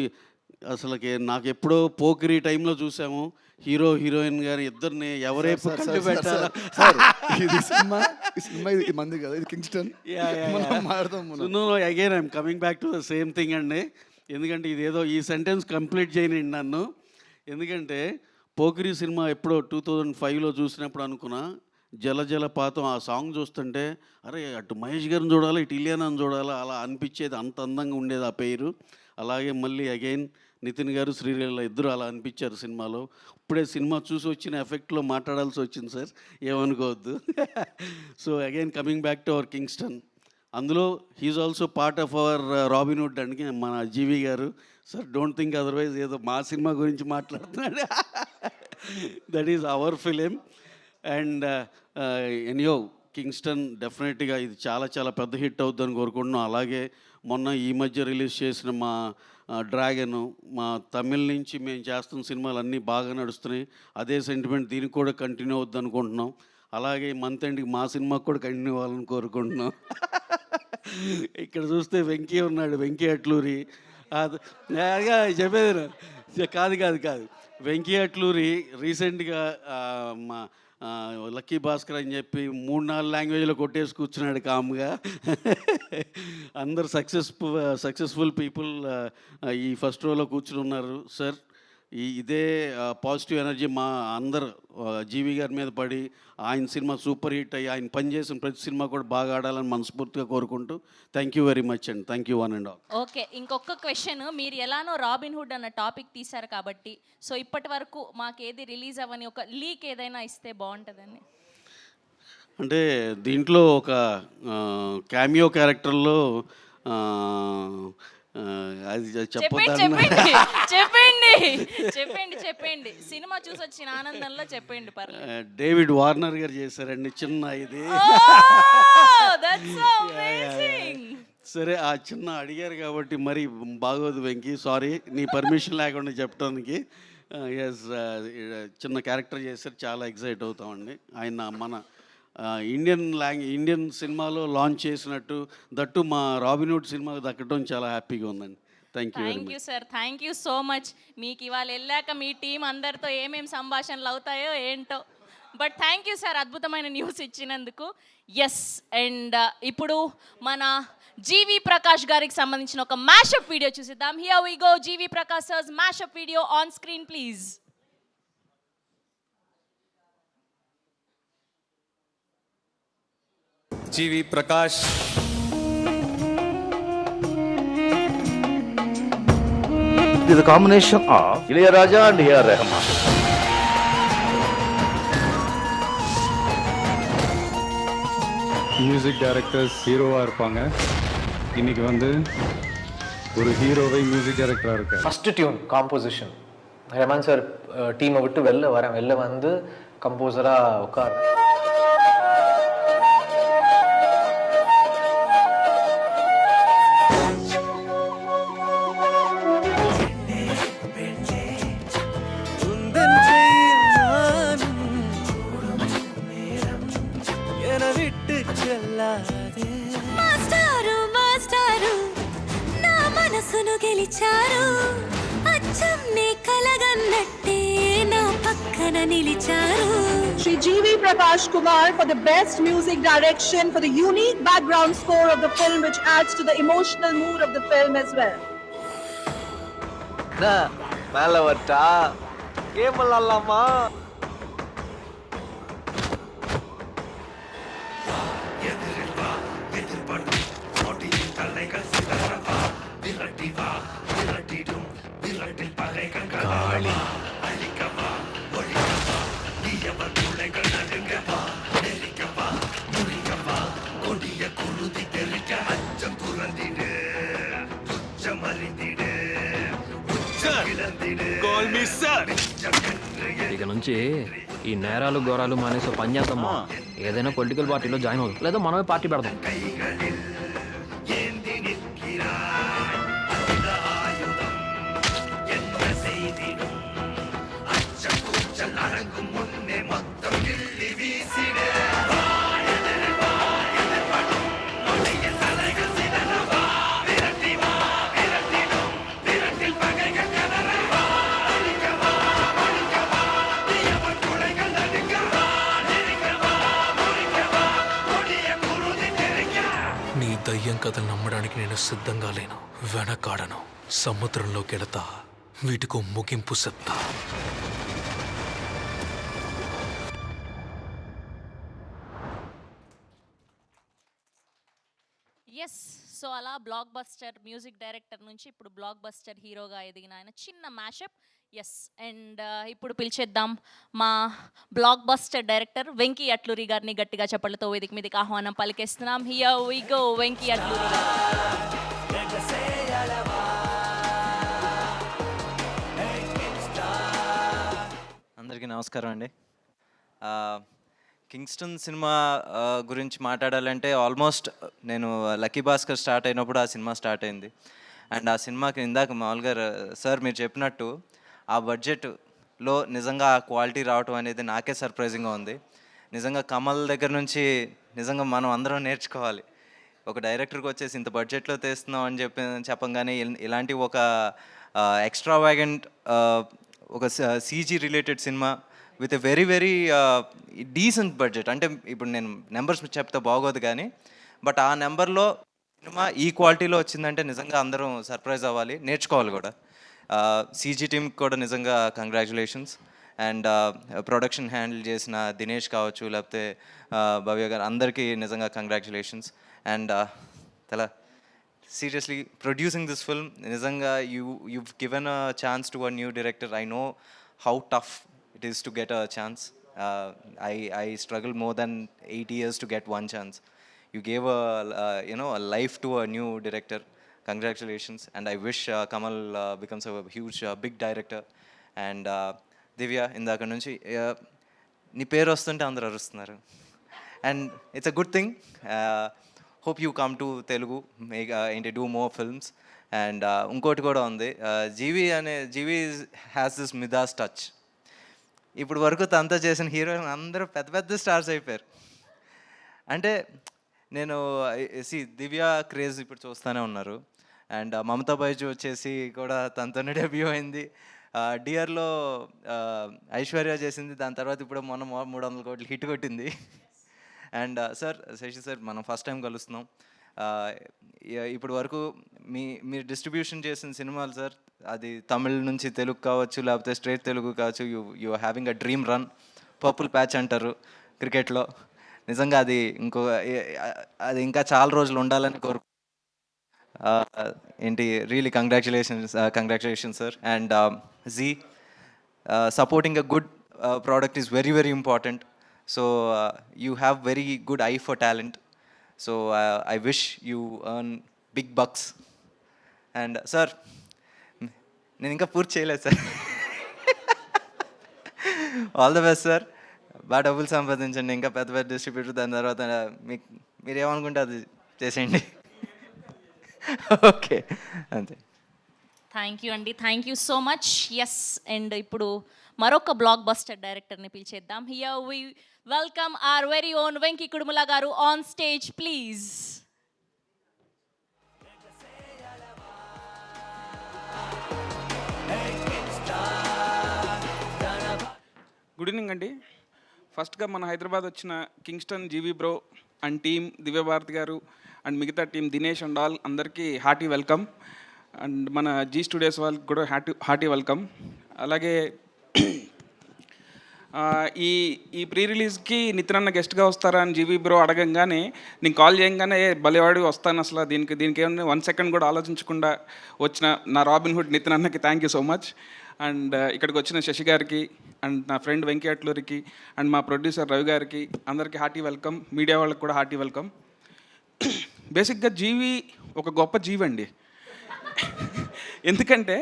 అసలుకి నాకు ఎప్పుడో పోకిరి టైంలో చూసాము. హీరో హీరోయిన్ గారు ఇద్దరిని ఎవరైపు పెట్టారు. ఇది సినిమా ఇది మంది కదా, ఇది Kingston. Again I'm coming back to the same thing అండి. ఎందుకంటే ఇదేదో ఈ సెంటెన్స్ కంప్లీట్ చేయనండి నన్ను. ఎందుకంటే పోకిరి సినిమా ఎప్పుడో 2005లో చూసినప్పుడు అనుకున్నా, జల జలపాతం ఆ సాంగ్ చూస్తుంటే అరే అటు మహేష్ గారిని చూడాలి, ఇటు ఇలియానాని చూడాలి, అలా అనిపించేది. అంత అందంగా ఉండేది ఆ పేరు. అలాగే మళ్ళీ అగైన్ నితిన్ గారు, శ్రీలీల ఇద్దరు అలా అనిపించారు సినిమాలో. ఇప్పుడే సినిమా చూసి వచ్చిన ఎఫెక్ట్లో మాట్లాడాల్సి వచ్చింది సార్, ఏమనుకోవద్దు. So again coming back to our Kingston. అందులో he's also part of our Robin Hood అండి మన జీవి గారు. సార్ డోంట్ థింక్ అదర్వైజ్ ఏదో మా సినిమా గురించి మాట్లాడుతున్నాడు. That is our film. And ఎనియో కింగ్స్టన్ డెఫినెట్గా ఇది చాలా చాలా పెద్ద హిట్ అవుతుందని కోరుకుంటున్నాం. అలాగే మొన్న ఈ మధ్య రిలీజ్ చేసిన మా డ్రాగన్, మా తమిళ్ నుంచి మేము చేస్తున్న సినిమాలు అన్నీ బాగా నడుస్తున్నాయి. అదే సెంటిమెంట్ దీనికి కూడా కంటిన్యూ అవుద్ది అనుకుంటున్నాం. అలాగే మంత్ ఎండ్కి మా సినిమాకి కూడా కంటిన్యూ అవ్వాలని కోరుకుంటున్నాం. ఇక్కడ చూస్తే వెంకీ ఉన్నాడు, వెంకీ అట్లూరి. చెప్పేది కాదు వెంకీ అట్లూరి రీసెంట్గా మా లక్కీ భాస్కర్ అని చెప్పి 3-4 లాంగ్వేజ్లో కొట్టేసి కూర్చున్నాడు కామ్గా. అందరు సక్సెస్ఫుల్ పీపుల్ ఈ ఫస్ట్ రోలో కూర్చుని ఉన్నారు సార్. ఇదే పాజిటివ్ ఎనర్జీ మా అందరు జీవి గారి మీద పడి ఆయన సినిమా సూపర్ హిట్ అయ్యి ఆయన పనిచేసిన ప్రతి సినిమా కూడా బాగా ఆడాలని మనస్ఫూర్తిగా కోరుకుంటూ థ్యాంక్ యూ వెరీ మచ్ అండి. Thank you one and all. Okay, ఇంకొక క్వశ్చన్. మీరు ఎలానో రాబిన్ హుడ్ అన్న టాపిక్ తీశారు కాబట్టి, సో ఇప్పటి వరకు మాకు ఏది రిలీజ్ అవ్వని ఒక లీక్ ఏదైనా ఇస్తే బాగుంటుందని. అంటే దీంట్లో ఒక క్యామియో క్యారెక్టర్లో అది చెప్పండి చెప్పండి సినిమా చూసి వచ్చిన ఆనందంలో చెప్పండి పర్లేదు. డేవిడ్ వార్నర్ గారు చేశారండి చిన్న ఇది. సరే ఆ చిన్న అడిగారు కాబట్టి మరి బాగోదు వెంకీ, సారీ నీ పర్మిషన్ లేకుండా చెప్పడానికి. ఎస్, చిన్న క్యారెక్టర్ చేశారు, చాలా ఎక్సైట్ అవుతామండి. ఆయన మన ఇండియన్ సినిమాలో లాంచ్ చేసినట్టు దట్టు మా రాబిన్హుడ్ సినిమాకి దక్కడం చాలా హ్యాపీగా ఉందండి. Thank you sir, thank you so much. మీకు ఇవాళ వెళ్ళాక మీ టీం అందరితో ఏమేమి సంభాషణలు అవుతాయో ఏంటో, బట్ థ్యాంక్ యూ సార్ అద్భుతమైన న్యూస్ ఇచ్చినందుకు. ఎస్, అండ్ ఇప్పుడు మన జీవి ప్రకాష్ గారికి సంబంధించిన ఒక మ్యాషప్ వీడియో చూసిద్దాం. Here we go, GV Prakash sir's mashup video on screen please. GV Prakash ఇది combination of Ilaiyaraaja and AR Rahman. Music directors ஹீரோவாக இருப்பாங்க. இன்னைக்கு வந்து ஒரு ஹீரோவை மியூசிக் டைரக்டராக இருக்கார். First tune composition Rahman sir டீமை விட்டு வெளில வந்து கம்போசராக உட்கார்றேன். గెలిచారు అచ్చం నే కలగన్నట్టే నా పక్కన నిలిచారు. Shri G.V. Prakash Kumar for the best music direction for the unique background score of the film, which adds to the emotional mood of the film as well. Na mala vatta game allama. గాలి ఇక నుంచి ఈ నేరాలు ఘోరాలు మానేసి పని చేద్దామా, ఏదైనా పొలిటికల్ పార్టీలో జాయిన్ అవుతాం, లేదా మనమే పార్టీ పెడదాం. నీ దయ్యం కథలు నమ్మడానికి నేను సిద్ధంగా లేను, వెనకాడను. సముద్రంలోకి వెళతా, వీటికో ముగింపు చెప్తా. ఎస్, సో అలా బ్లాక్ బస్టర్ మ్యూజిక్ డైరెక్టర్ నుంచి ఇప్పుడు బ్లాక్ బస్టర్ హీరోగా ఎదిగిన ఆయన చిన్న మ్యాషప్. ఎస్, అండ్ ఇప్పుడు పిలిచేద్దాం మా blockbuster director Venky Atluri గారిని. గట్టిగా చప్పట్లతో వేదిక మీదకి ఆహ్వానం పలికేస్తున్నాం. Here we go, Venky Atluri గారు. అందరికీ నమస్కారం అండి. కింగ్స్టన్ సినిమా గురించి మాట్లాడాలంటే ఆల్మోస్ట్ నేను లక్కీ భాస్కర్ స్టార్ట్ అయినప్పుడు ఆ సినిమా స్టార్ట్ అయింది. అండ్ ఆ సినిమాకి ఇందాక మామూలుగా సార్ మీరు చెప్పినట్టు ఆ బడ్జెట్లో నిజంగా ఆ క్వాలిటీ రావటం అనేది నాకే సర్ప్రైజింగ్గా ఉంది. నిజంగా కమల్ దగ్గర నుంచి నిజంగా మనం అందరం నేర్చుకోవాలి. ఒక డైరెక్టర్కి వచ్చేసి ఇంత బడ్జెట్లో తీస్తున్నాం అని చెప్పంగానే ఇలాంటి ఒక ఎక్స్ట్రా వ్యాగెంట్ ఒక CG related cinema with a very very decent budget. అంటే ఇప్పుడు నేను నెంబర్స్ చెప్తే బాగోదు కానీ, బట్ ఆ నెంబర్లో సినిమా ఈ క్వాలిటీలో వచ్చిందంటే నిజంగా అందరం సర్ప్రైజ్ అవ్వాలి, నేర్చుకోవాలి కూడా. సీజీ టీమ్ కూడా నిజంగా కంగ్రాచులేషన్స్. అండ్ ప్రొడక్షన్ హ్యాండిల్ చేసిన దినేష్ కావచ్చు, లేకపోతే భవ్య గారు, అందరికీ నిజంగా కంగ్రాచులేషన్స్. అండ్ తెలా seriously producing this film, nizanga you've given a chance to a new director. I know how tough it is to get a chance. I struggled more than 8 years to get one chance. You gave a life to a new director. Congratulations. And I wish Kamal becomes a huge big director. And Divya, indaka nunchi nee peru vastunte andaru arustunaru, and it's a good thing. Hope you come to Telugu, make do more films. And ఇంకోటి కూడా ఉంది, జీవి హ్యాస్ దిస్ మిదాస్ టచ్. ఇప్పుడు వరకు తనతో చేసిన హీరోయిన్ అందరూ పెద్ద పెద్ద స్టార్స్ అయిపోయారు. అంటే నేను దివ్య క్రేజ్ ఇప్పుడు చూస్తూనే ఉన్నారు. అండ్ మమతా బైజు వచ్చేసి కూడా తనతోనే డెబ్యూ అయింది. డియర్లో ఐశ్వర్య చేసింది, దాని తర్వాత ఇప్పుడు మొన్న 300 కోట్లు హిట్ కొట్టింది. అండ్ సార్, శశి సార్, మనం ఫస్ట్ టైం కలుస్తున్నాం. ఇప్పటి వరకు మీరు డిస్ట్రిబ్యూషన్ చేసిన సినిమాలు సార్, అది తమిళ్ నుంచి తెలుగు కావచ్చు, లేకపోతే స్ట్రేట్ తెలుగు కావచ్చు, you are having a dream run. Purple patch అంటారు క్రికెట్లో. నిజంగా అది ఇంకా చాలా రోజులు ఉండాలని కోరుకు really congratulations sir. And Zee, supporting a good product is very very important. So you have very good eye for talent. So I wish you earn big bucks. And sir, నేను ఇంకా పూర్తి చేయలేదు sir. All the best sir. బాగా డబ్బులు సంపాదించండి, ఇంకా పెద్ద పెద్ద డిస్ట్రిబ్యూటర్, దాని తర్వాత మీరు ఏమనుకుంటే అది చేసేయండి. ఓకే, అంతే. థ్యాంక్ యూ అండి, thank you so much. Yes, and ఇప్పుడు మరొక బ్లాక్ బస్టర్ డైరెక్టర్ని పిలిచేద్దాం. Here we welcome our very own Venky Kudumula garu on stage please. Good evening అండి. ఫస్ట్గా మన హైదరాబాద్ వచ్చిన Kingston GV bro and team, Divyabharathi garu and మిగతా టీం, దినేష్ అండ్ ఆల్, అందరికీ హార్టీ వెల్కమ్. అండ్ మన జీ స్టూడియోస్ వాళ్ళకి కూడా హార్టీ వెల్కమ్. అలాగే ఈ ప్రీ రిలీజ్కి నితిన్ అన్న గెస్ట్గా వస్తారా అని జీవీ బ్రో అడగంగానే, నేను కాల్ చేయగానే భలేవాడు వస్తాను, అసలు దీనికి ఏమన్నా 1 సెకండ్ కూడా ఆలోచించకుండా వచ్చిన నా రాబిన్ హుడ్ నితిన్ అన్నకి thank you so much. And ఇక్కడికి వచ్చిన శశి గారికి అండ్ నా ఫ్రెండ్ వెంకీ అట్లూరికి అండ్ మా ప్రొడ్యూసర్ రవి గారికి అందరికీ హార్టీ వెల్కమ్. మీడియా వాళ్ళకి కూడా హార్టీ వెల్కమ్. బేసిక్గా జీవి ఒక గొప్ప జీవి అండి. ఎందుకంటే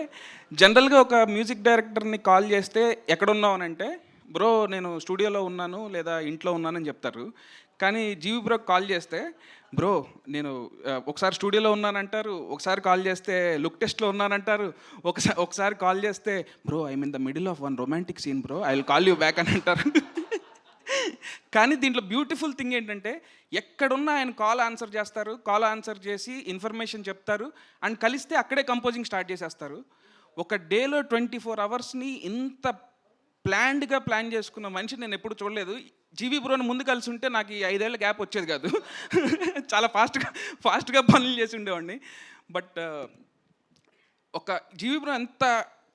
జనరల్గా ఒక మ్యూజిక్ డైరెక్టర్ని కాల్ చేస్తే ఎక్కడున్నావు అని అంటే, బ్రో నేను స్టూడియోలో ఉన్నాను లేదా ఇంట్లో ఉన్నానని చెప్తారు. కానీ జీవి బ్రో కాల్ చేస్తే, బ్రో నేను ఒకసారి స్టూడియోలో ఉన్నానంటారు, ఒకసారి కాల్ చేస్తే లుక్ టెస్ట్లో ఉన్నానంటారు, ఒకసారి కాల్ చేస్తే bro I'm in the middle of one romantic scene bro, I will call you back అని అంటారు. కానీ దీంట్లో బ్యూటిఫుల్ థింగ్ ఏంటంటే, ఎక్కడున్నా ఆయన కాల్ ఆన్సర్ చేస్తారు, కాల్ ఆన్సర్ చేసి ఇన్ఫర్మేషన్ చెప్తారు, అండ్ కలిస్తే అక్కడే కంపోజింగ్ స్టార్ట్ చేసేస్తారు. ఒక డేలో 24 అవర్స్ని ఇంత ప్లాన్డ్గా ప్లాన్ చేసుకున్న మనిషి నేను ఎప్పుడు చూడలేదు. జీవీ బ్రోని ముందు కలిసి ఉంటే నాకు ఈ 5 ఏళ్ళ గ్యాప్ వచ్చేది కాదు. చాలా ఫాస్ట్గా పనులు చేసి ఉండేవాడిని. బట్ ఒక జీవీ బ్రో ఎంత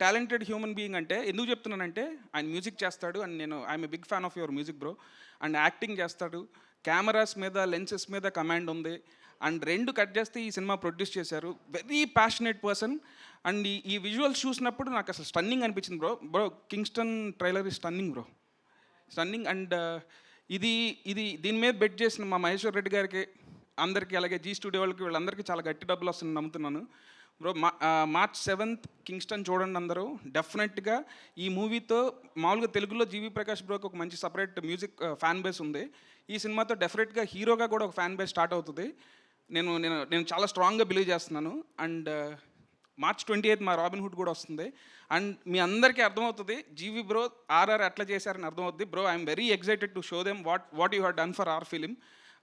టాలెంటెడ్ హ్యూమన్ బీయింగ్ అంటే, ఎందుకు చెప్తున్నానంటే, ఆయన మ్యూజిక్ చేస్తాడు and I'm a big fan of your music bro. And acting చేస్తాడు, కెమెరాస్ మీద లెన్సెస్ మీద కమాండ్ ఉంది, అండ్ 2 కట్ చేస్తే ఈ సినిమా ప్రొడ్యూస్ చేశారు. Very passionate person. అండ్ ఈ విజువల్స్ చూసినప్పుడు నాకు అసలు స్టన్నింగ్ అనిపించింది బ్రో. కింగ్స్టన్ ట్రైలర్ ఈ స్టన్నింగ్ బ్రో, స్టన్నింగ్. అండ్ దీని మీద బెట్ చేసిన మా మహేశ్వర్ రెడ్డి గారికి అందరికీ, అలాగే జీ స్టూడియో వాళ్ళకి, వీళ్ళందరికీ చాలా గట్టి డబ్బులు వస్తుందని నమ్ముతున్నాను బ్రో. March 7th కింగ్స్టన్ చూడండి అందరూ డెఫినెట్గా. ఈ మూవీతో మామూలుగా తెలుగులో జీవీ ప్రకాష్ బ్రోకి ఒక మంచి సపరేట్ మ్యూజిక్ ఫ్యాన్ బేస్ ఉంది. ఈ సినిమాతో డెఫినెట్గా హీరోగా కూడా ఒక ఫ్యాన్ బేస్ స్టార్ట్ అవుతుంది. నేను చాలా స్ట్రాంగ్గా బిలీవ్ చేస్తున్నాను. అండ్ March 28th మా రాబిన్ హుడ్ కూడా వస్తుంది. అండ్ మీ అందరికీ అర్థమవుతుంది జీవీ బ్రో ఆర్ఆర్ ఎట్లా చేశారని అర్థమవుతుంది bro. I'm very excited to show them what you have done for our film.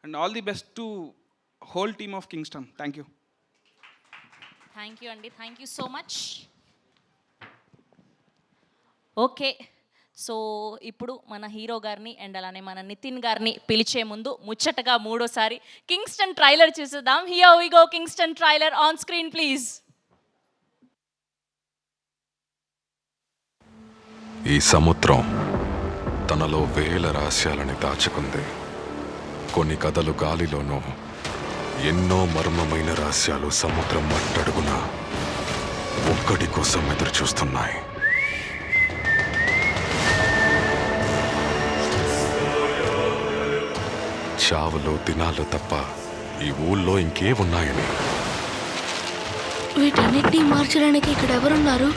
And all the best to whole team of Kingston. Thank you. Thank you అండి, thank you so much. Okay, so ఇప్పుడు మన హీరో గారిని అండ్ అలానే మన నితిన్ గారిని పిలిచే ముందు ముచ్చటగా 3వసారి కింగ్స్టన్ ట్రైలర్ చూసేద్దాం. Here we go, Kingston trailer on screen please. ఈ సముద్రం తనలో వేల రహస్యాలని దాచుకుంది. కొన్ని కథలు గాలిలోనూ, ఎన్నో మర్మమైన రహస్యాలు సముద్రం మట్టడుగున ఒక్కడి కోసం ఎదురు చూస్తున్నాయి. చావులు దినాలు తప్ప ఈ ఊళ్ళో ఇంకే ఉన్నాయని. వీటన్నిటినీ మార్చడానికి ఇక్కడ ఎవరున్నారు?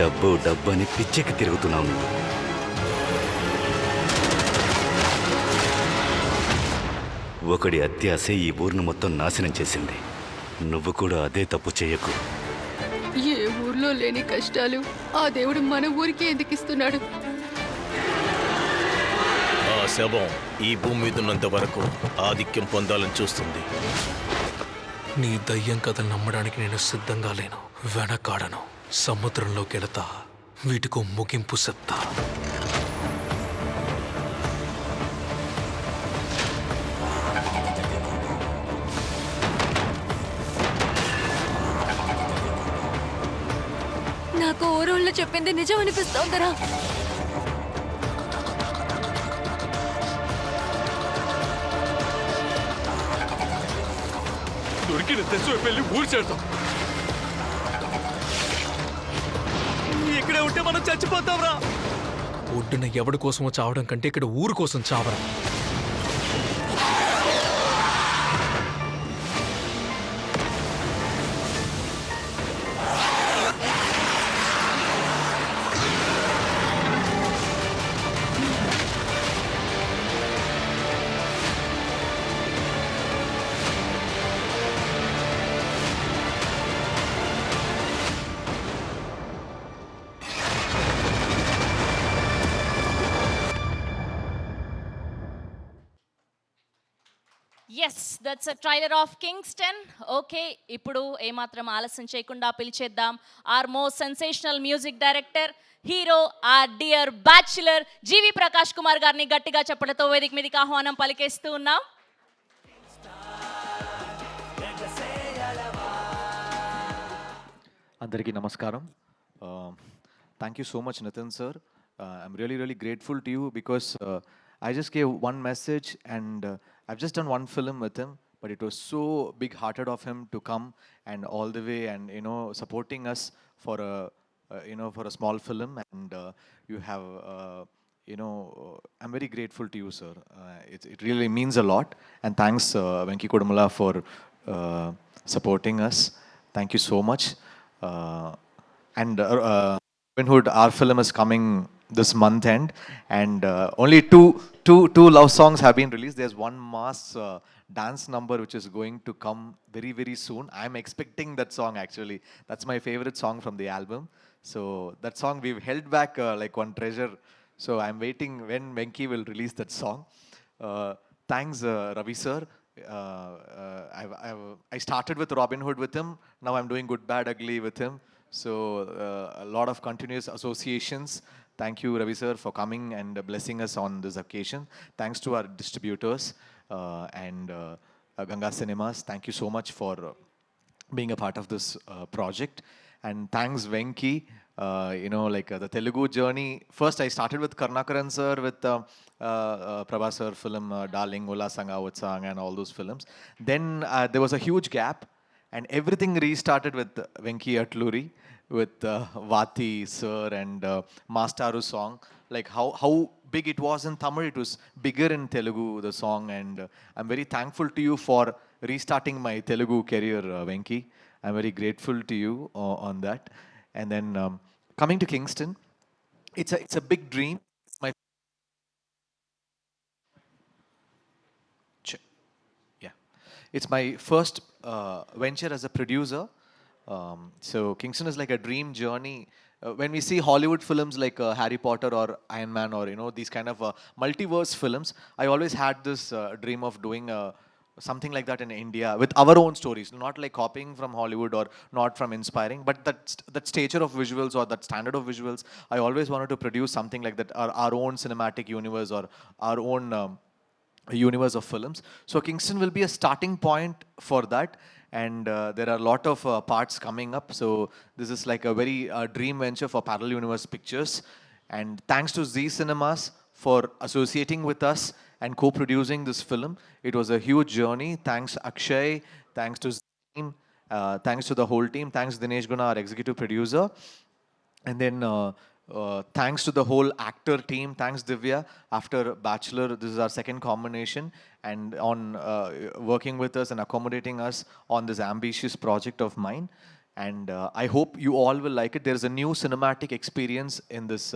డబ్బు డబ్బు అని పిచ్చెక్కి తిరుగుతున్నావు నువ్వు. ఒకడి అత్యాశ ఈ ఊరిని మొత్తం నాశనం చేసింది. నువ్వు కూడా అదే తప్పు చేయకు. ఏ ఊర్లో లేని కష్టాలు ఆ దేవుడు మన ఊరికి ఎందుకు ఇస్తున్నాడు? ఆ శవం ఈ భూమి మీద ఉన్నంత వరకు ఆధిక్యం పొందాలని చూస్తుంది. నీ దయ్యం కథలు నమ్మడానికి నేను సిద్ధంగా లేను, వెనకాడను. సముద్రంలోకి వెళతా, వీటికో ముగింపు చెప్తా. నాకు ఊరోళ్ళు చెప్పింది నిజం అనిపిస్తోందరా? దొరికిన తెచ్చు వెళ్ళి ఊరు చేద్దాం. ఇక్కడే ఉంటే మనం చచ్చిపోతాంరా. ఒడ్డున ఎవడి కోసమో చావడం కంటే ఇక్కడ ఊరు కోసం చావరా. Yes, that's a trailer of Kingston. Okay, ఇప్పుడు ఏమాత్రం ఆలస్యం చేయకుండా పిలిచేద్దాం our most sensational music director, hero, our dear bachelor GV Prakash Kumar గారిని గట్టిగా చెప్పడంతో వేదిక మీదకి ఆహ్వానం పలికేస్తూ ఉన్నాం. అందరికీ నమస్కారం. Thank you so much, Nitin sir. I'm really grateful to you because I just gave one message and I've just done one film with him, but it was so big-hearted of him to come and all the way and supporting us for for a small film, and you have I'm very grateful to you, sir. It really means a lot, and thanks Venki Kodumala for supporting us. Thank you so much. And Robin Hood, our film is coming this month end, and only two love songs have been released. There's one mass dance number which is going to come very soon. I'm expecting that song actually. That's my favorite song from the album. So that song we've held back like one treasure. So I'm waiting when Venki will release that song. Thanks Ravi sir. I started with Robin Hood with him. Now I'm doing Good, Bad, Ugly with him. So a lot of continuous associations. Thank you, Ravi sir, for coming and blessing us on this occasion. Thanks to our distributors and Ganga Cinemas. Thank you so much for being a part of this project. And thanks, Venki. The Telugu journey. First, I started with Karnakaran sir, with Prabhas sir film, Darling, Ola Sanga, Utsang, and all those films. Then there was a huge gap, and everything restarted with Venki Atluri, with Vati sir and Mastaru song. Like how big it was in Tamil, it was bigger in Telugu, the song, and I'm very thankful to you for restarting my Telugu career, Venki. I'm very grateful to you on that. And then coming to Kingston, it's a big dream. It's my first venture as a producer. So Kingston is like a dream journey. When we see Hollywood films like Harry Potter or Iron Man or these kind of multiverse films, I always had this dream of doing something like that in India with our own stories, not like copying from Hollywood or not from inspiring, but that stature of visuals or that standard of visuals. I always wanted to produce something like that, our own cinematic universe or our own a universe of films. So Kingston will be a starting point for that, and there are a lot of parts coming up. So this is like a very dream venture for Parallel Universe Pictures. And thanks to Z Cinemas for associating with us and co-producing this film. It was a huge journey. Thanks Akshay, thanks to Z team, thanks to the whole team, thanks Dinesh Guna, our executive producer. And then thanks to the whole actor team. Thanks Divya. After Bachelor, this is our second combination, and on working with us and accommodating us on this ambitious project of mine. And I hope you all will like it. There's a new cinematic experience in this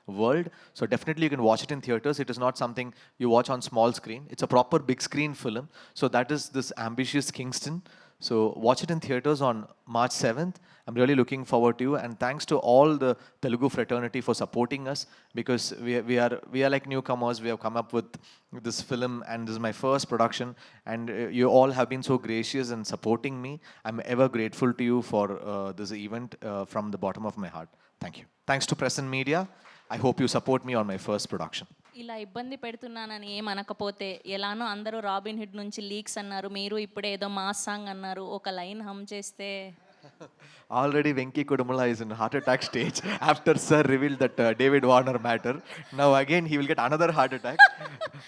world. So definitely you can watch it in theaters. It is not something you watch on small screen. It's a proper big screen film. So that is this ambitious Kingston. So watch it in theaters on March 7th. I'm really looking forward to you, and thanks to all the Telugu fraternity for supporting us, because we are like newcomers. We have come up with this film, and this is my first production, and you all have been so gracious in supporting me. I'm ever grateful to you for this event from the bottom of my heart. Thank you. Thanks to Press and Media. I hope you support me on my first production. ఇలా ఇబ్బంది పెడుతున్నానని ఏమనకపోతే ఎలానో అందరూ రాబిన్ హుడ్ నుంచి లీక్స్ అన్నారు, మీరు ఇప్పుడే ఏదో మాస్ సాంగ్ అన్నారు, ఒక లైన్ హమ్ చేస్తే. Already Venki Kudumala is in heart attack stage after Sir revealed that David Warner matter. Now again he will get another heart attack.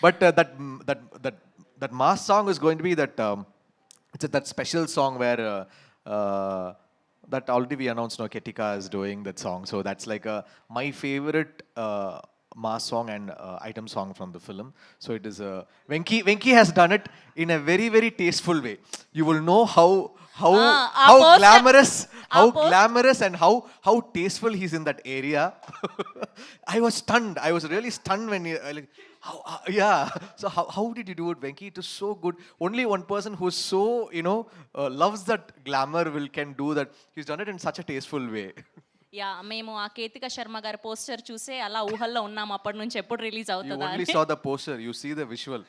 But that mass song is going to be that it's that special song where that already we announced. No, Ketika is doing that song. So that's like my favorite mass song and item song from the film. So it is Venki has done it in a very, very tasteful way. You will know how glamorous and how tasteful he's in that area. I was stunned. I was really stunned when he yeah. So how did you do it, Venki? It is so good. Only one person who's so loves that glamour can do that. He's done it in such a tasteful way. Yeah, మేము ఆ కేతిక శర్మ గారి పోస్టర్ చూసే అలా ఊహల్లో ఉన్నాం అప్పటి నుంచి, ఎప్పుడు రిలీజ్ You అవుతుందా only అని. saw the poster. You see the visual.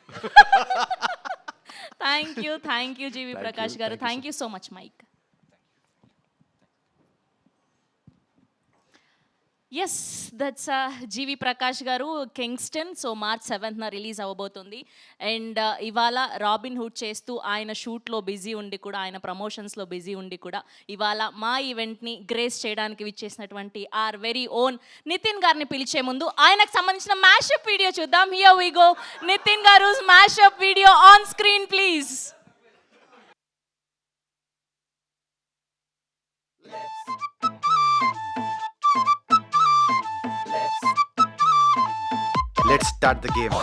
Thank you GV Prakash garu. Thank you so much mic. Yes, that's GV Prakash garu, Kingston. So March 7th release అవ్వబోతుంది. అండ్ ఇవాళ రాబిన్ హుడ్ చేస్తూ ఆయన షూట్లో బిజీ ఉండి కూడా, ఆయన ప్రమోషన్స్లో బిజీ ఉండి కూడా, ఇవాళ మా ఈవెంట్ని గ్రేస్ చేయడానికి విచ్చేసినటువంటి ఆర్ వెరీ ఓన్ నితిన్ గారిని పిలిచే ముందు ఆయనకు సంబంధించిన మ్యాషప్ వీడియో చూద్దాం. Here we go. Nithin garu mashup video on screen please. Let's start the game.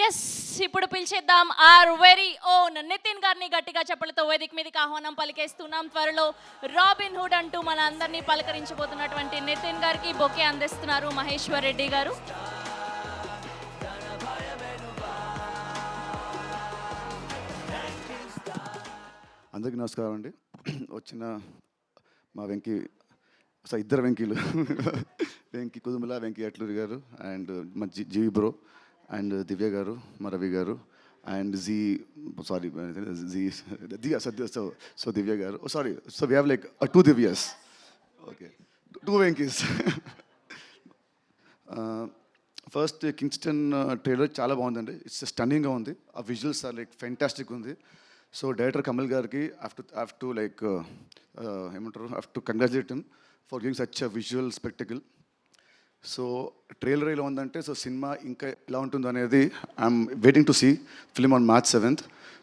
Yes, ఇప్పుడు పిలిచేద్దాం ఆర్ వెరీ ఓన్ నితిన్ గారిని గట్టిగా చెప్పలతో వేదిక మీదకి ఆహ్వానం పలికేస్తున్నాం. త్వరలో రాబిన్ హుడ్ అంటూ మన అందరినీ పలకరించబోతున్నటువంటి నితిన్ గారికి బొకే అందిస్తున్నారు మహేశ్వర్ రెడ్డి గారు. అందరికీ నమస్కారం అండి. వచ్చిన మా వెంకీ ఇద్దరు వెంకీలు వెంకీ కుదుముల, వెంకీ అట్లూరి గారు అండ్ మా జీవి బ్రో అండ్ దివ్య గారు, మా రవి గారు అండ్ సో దివ్య గారు. Sorry, so we have like 2 Divyas. Okay, 2 Venkys. First Kingston trailer చాలా బాగుందండి. ఇట్స్ స్టన్నింగ్గా ఉంది. ఆ విజువల్స్ ఆర్ లైక్ ఫెంటాస్టిక్ ఉంది. సో డైరెక్టర్ కమల్ గారికి హ్యావ్ టు లైక్ ఏమంటారు, have to congratulate him for giving such a visual spectacle. So trailer ఇలా ఉందంటే సో సినిమా ఇంకా ఎలా ఉంటుందో అనేది I'm waiting to see film on March 7th.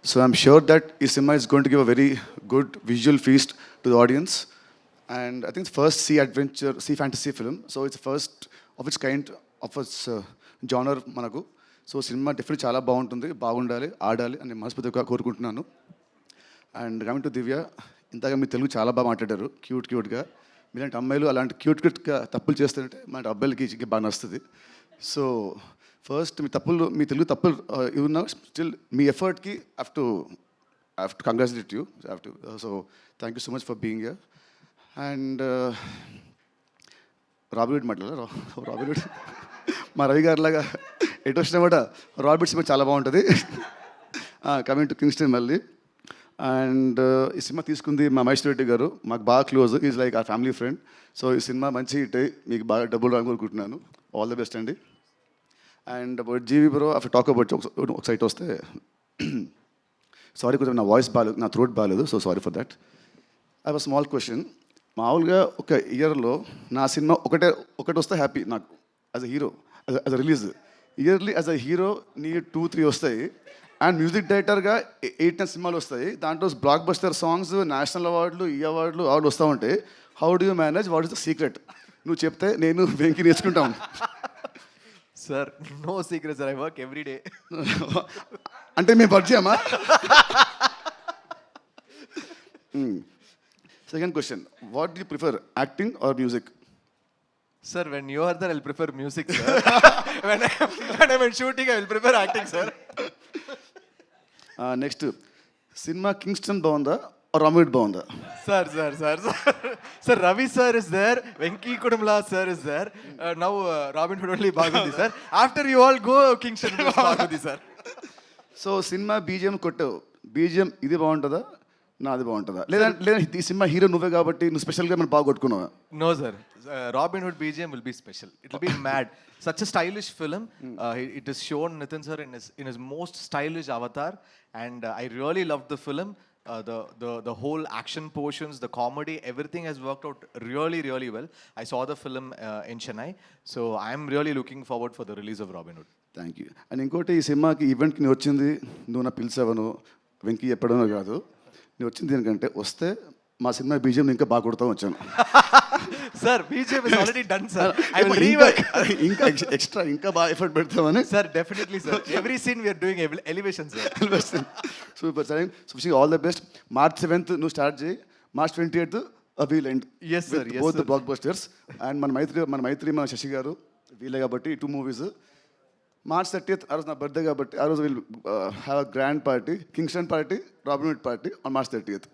So I'm sure that ఈ cinema is going to give a very good visual feast to the audience. And I think first sci fantasy film. So it's first of its kind of its genre మనకు. సో సినిమా డెఫినెట్లీ చాలా బాగుంటుంది, బాగుండాలి, ఆడాలి అని మనస్ఫూర్తిగా కోరుకుంటున్నాను. అండ్ కమింగ్ టు దివ్య, ఇంతగా మీ తెలుగు చాలా బాగా మాట్లాడారు, క్యూట్గా. మీలాంటి అమ్మాయిలు అలాంటి క్యూట్గా తప్పులు చేస్తుంటే మన అబ్బాయిలకి బాగా నచ్చుతుంది. సో ఫస్ట్ మీ తెలుగు తప్పులు ఇవి ఉన్నా స్టిల్ మీ ఎఫర్ట్కి have to congratulate you. So thank you so much for being here. And Robin మాట్లాడారు. రాబిన్ మా రవి గారిలాగా ఎటు వచ్చినా కూడా రాబిట్ సినిమా చాలా బాగుంటుంది. కమింగ్ టు కింగ్స్టన్ మళ్ళీ. అండ్ ఈ సినిమా తీసుకుంది మా మహేశ్వర్ రెడ్డి గారు, మాకు బాగా close, is like a family friend. So ఈ సినిమా మంచి హిట్ అయ్యి మీకు బాగా డబ్బులు రాని కోరుకుంటున్నాను. ఆల్ ద బెస్ట్ అండి. And about GV bro after talk about ఒక సైట్ వస్తే సారీ, కొంచెం నా వాయిస్ బాగాలేదు, నా థ్రోట్ బాగాలేదు, so sorry for that. I have a small question. మామూలుగా ఒక ఇయర్లో నా సినిమా ఒకటి వస్తే హ్యాపీ నాకు as a hero, as a release. Yearly as a hero నీ 2-3 వస్తాయి. అండ్ మ్యూజిక్ డైరెక్టర్గా 8-10 సినిమాలు వస్తాయి. దాంట్లో బ్లాక్ బస్టర్ సాంగ్స్, నేషనల్ అవార్డులు, ఈ అవార్డులు వస్తూ ఉంటాయి. How do you manage? What is the secret? నువ్వు చెప్తే నేను వెంకి నేర్చుకుంటాం. Sir, no secret sir, I work every day. అంటే మేము పరిచయమా? Second question, what do you prefer, acting or music? Sir, when you are there, I'll prefer music, sir. when I'm in shooting, I will prefer acting, sir. Next, cinema Kingston బాగుందా రాబిన్ బాగుందా? Sir, Ravi sir is there, Venki Kudumla sir is there. Now Robin Hood only bagundi, sir. After you all go, Kingston goes bagundi, sir. So cinema BGM కొట్టావు, బీజిఎం ఇది బాగుంటుందా నాది బాగుంటుందా? లేదా ఈ సినిమా హీరో నువ్వే కాబట్టి నువ్వు స్పెషల్గా మనం బాగా కొట్టుకున్నావా? No, sir. Robin Hood BGM will be special. It will be mad. Such a stylish film. It is shown Nitin sir in his most stylish avatar, and I really loved the film. The whole action portions, the comedy, everything has worked out really well. I saw the film in Chennai, so I am really looking forward for the release of Robin Hood. Thank you. And ఇంకోటి, ఈ సినిమాకి ఈవెంట్కి నువ్వు వచ్చింది, నువ్వు నా పిలిచావను వెంకీ చెప్పడమో కాదు, నువ్వు వచ్చింది దేనికంటే వస్తే మా సినిమా బీజిఎం ఇంకా బాగా కొడతాం వచ్చాను. Sir, BGM is already done, sir. I will rework. ఇంకా ఎక్స్ట్రా ఇంకా బాగా ఎఫర్ట్ పెడతామని. Sir, definitely, sir. Every scene we are doing elevation, sir. Super sir. So wishing all the best. March 7th నువ్వు స్టార్ట్ చేయి, March 28th wheel end. Yes, sir. Yes, both the black busters. And మన శశి గారు వీళ్ళే కాబట్టి 2 మూవీస్. March 30th ఆ రోజు నా బర్త్డే కాబట్టి ఆ రోజు will have a grand party, Kingston party, robin hood party on March 30th.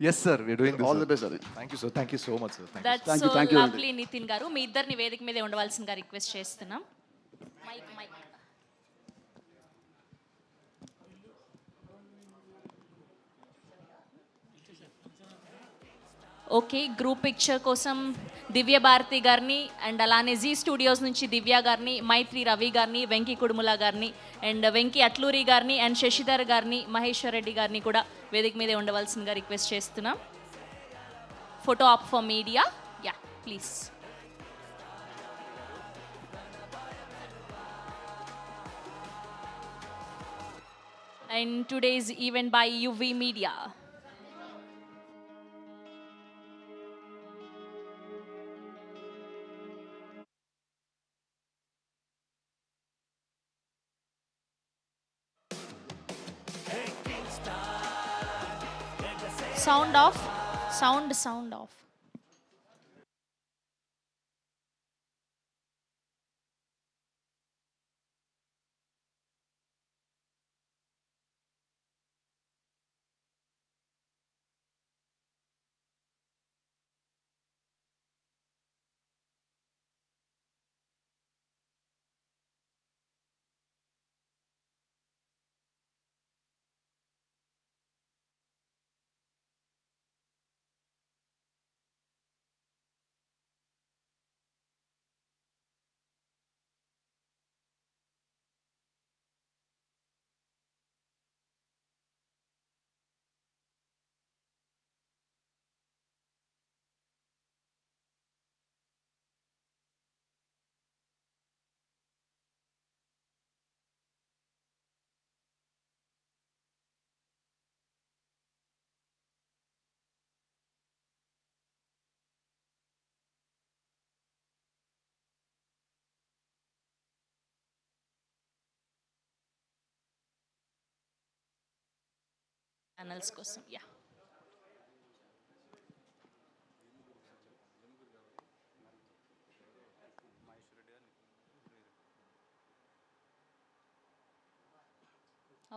Yes, sir. We are doing this. All the best, sir. Thank you, sir. Thank you so much, sir. That's Thank so you. lovely, Nitin garu. మీ ఇద్దరిని వేదిక మీదే ఉండవలసిందిగా రిక్వెస్ట్ చేస్తున్నాం. మైక్. ఓకే, గ్రూప్ పిక్చర్ కోసం దివ్య భారతి గారిని అండ్ అలానే జీ స్టూడియోస్ నుంచి దివ్య గారిని, మైత్రి రవి గారిని, వెంకీ కుడుముల గారిని అండ్ వెంకీ అట్లూరి గారిని అండ్ శశిధర్ గారిని, మహేశ్వర్ రెడ్డి గారిని కూడా వేదిక మీదే ఉండవలసిందిగా రిక్వెస్ట్ చేస్తున్నాం. Photo op for media, yeah please. And today's event by UV Media. Sound off, sound off. Channels కోసం యా.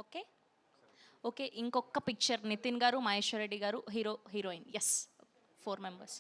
ఓకే ఓకే, ఇంకొక picture Nithin garu, Maheshwar Reddy garu, heroine. Yes, 4 members.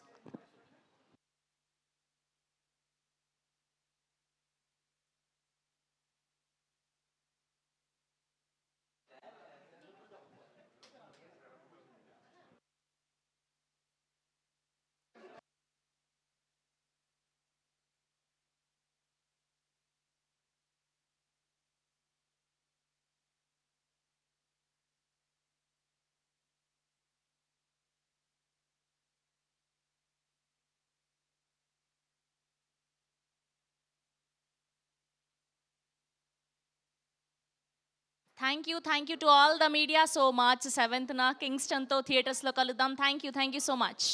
Thank you to all the media. So March 7th కింగ్స్టన్తో థియేటర్స్లో కలుద్దాం. Thank you so much.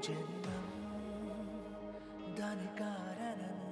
జన్మం దాని కారణము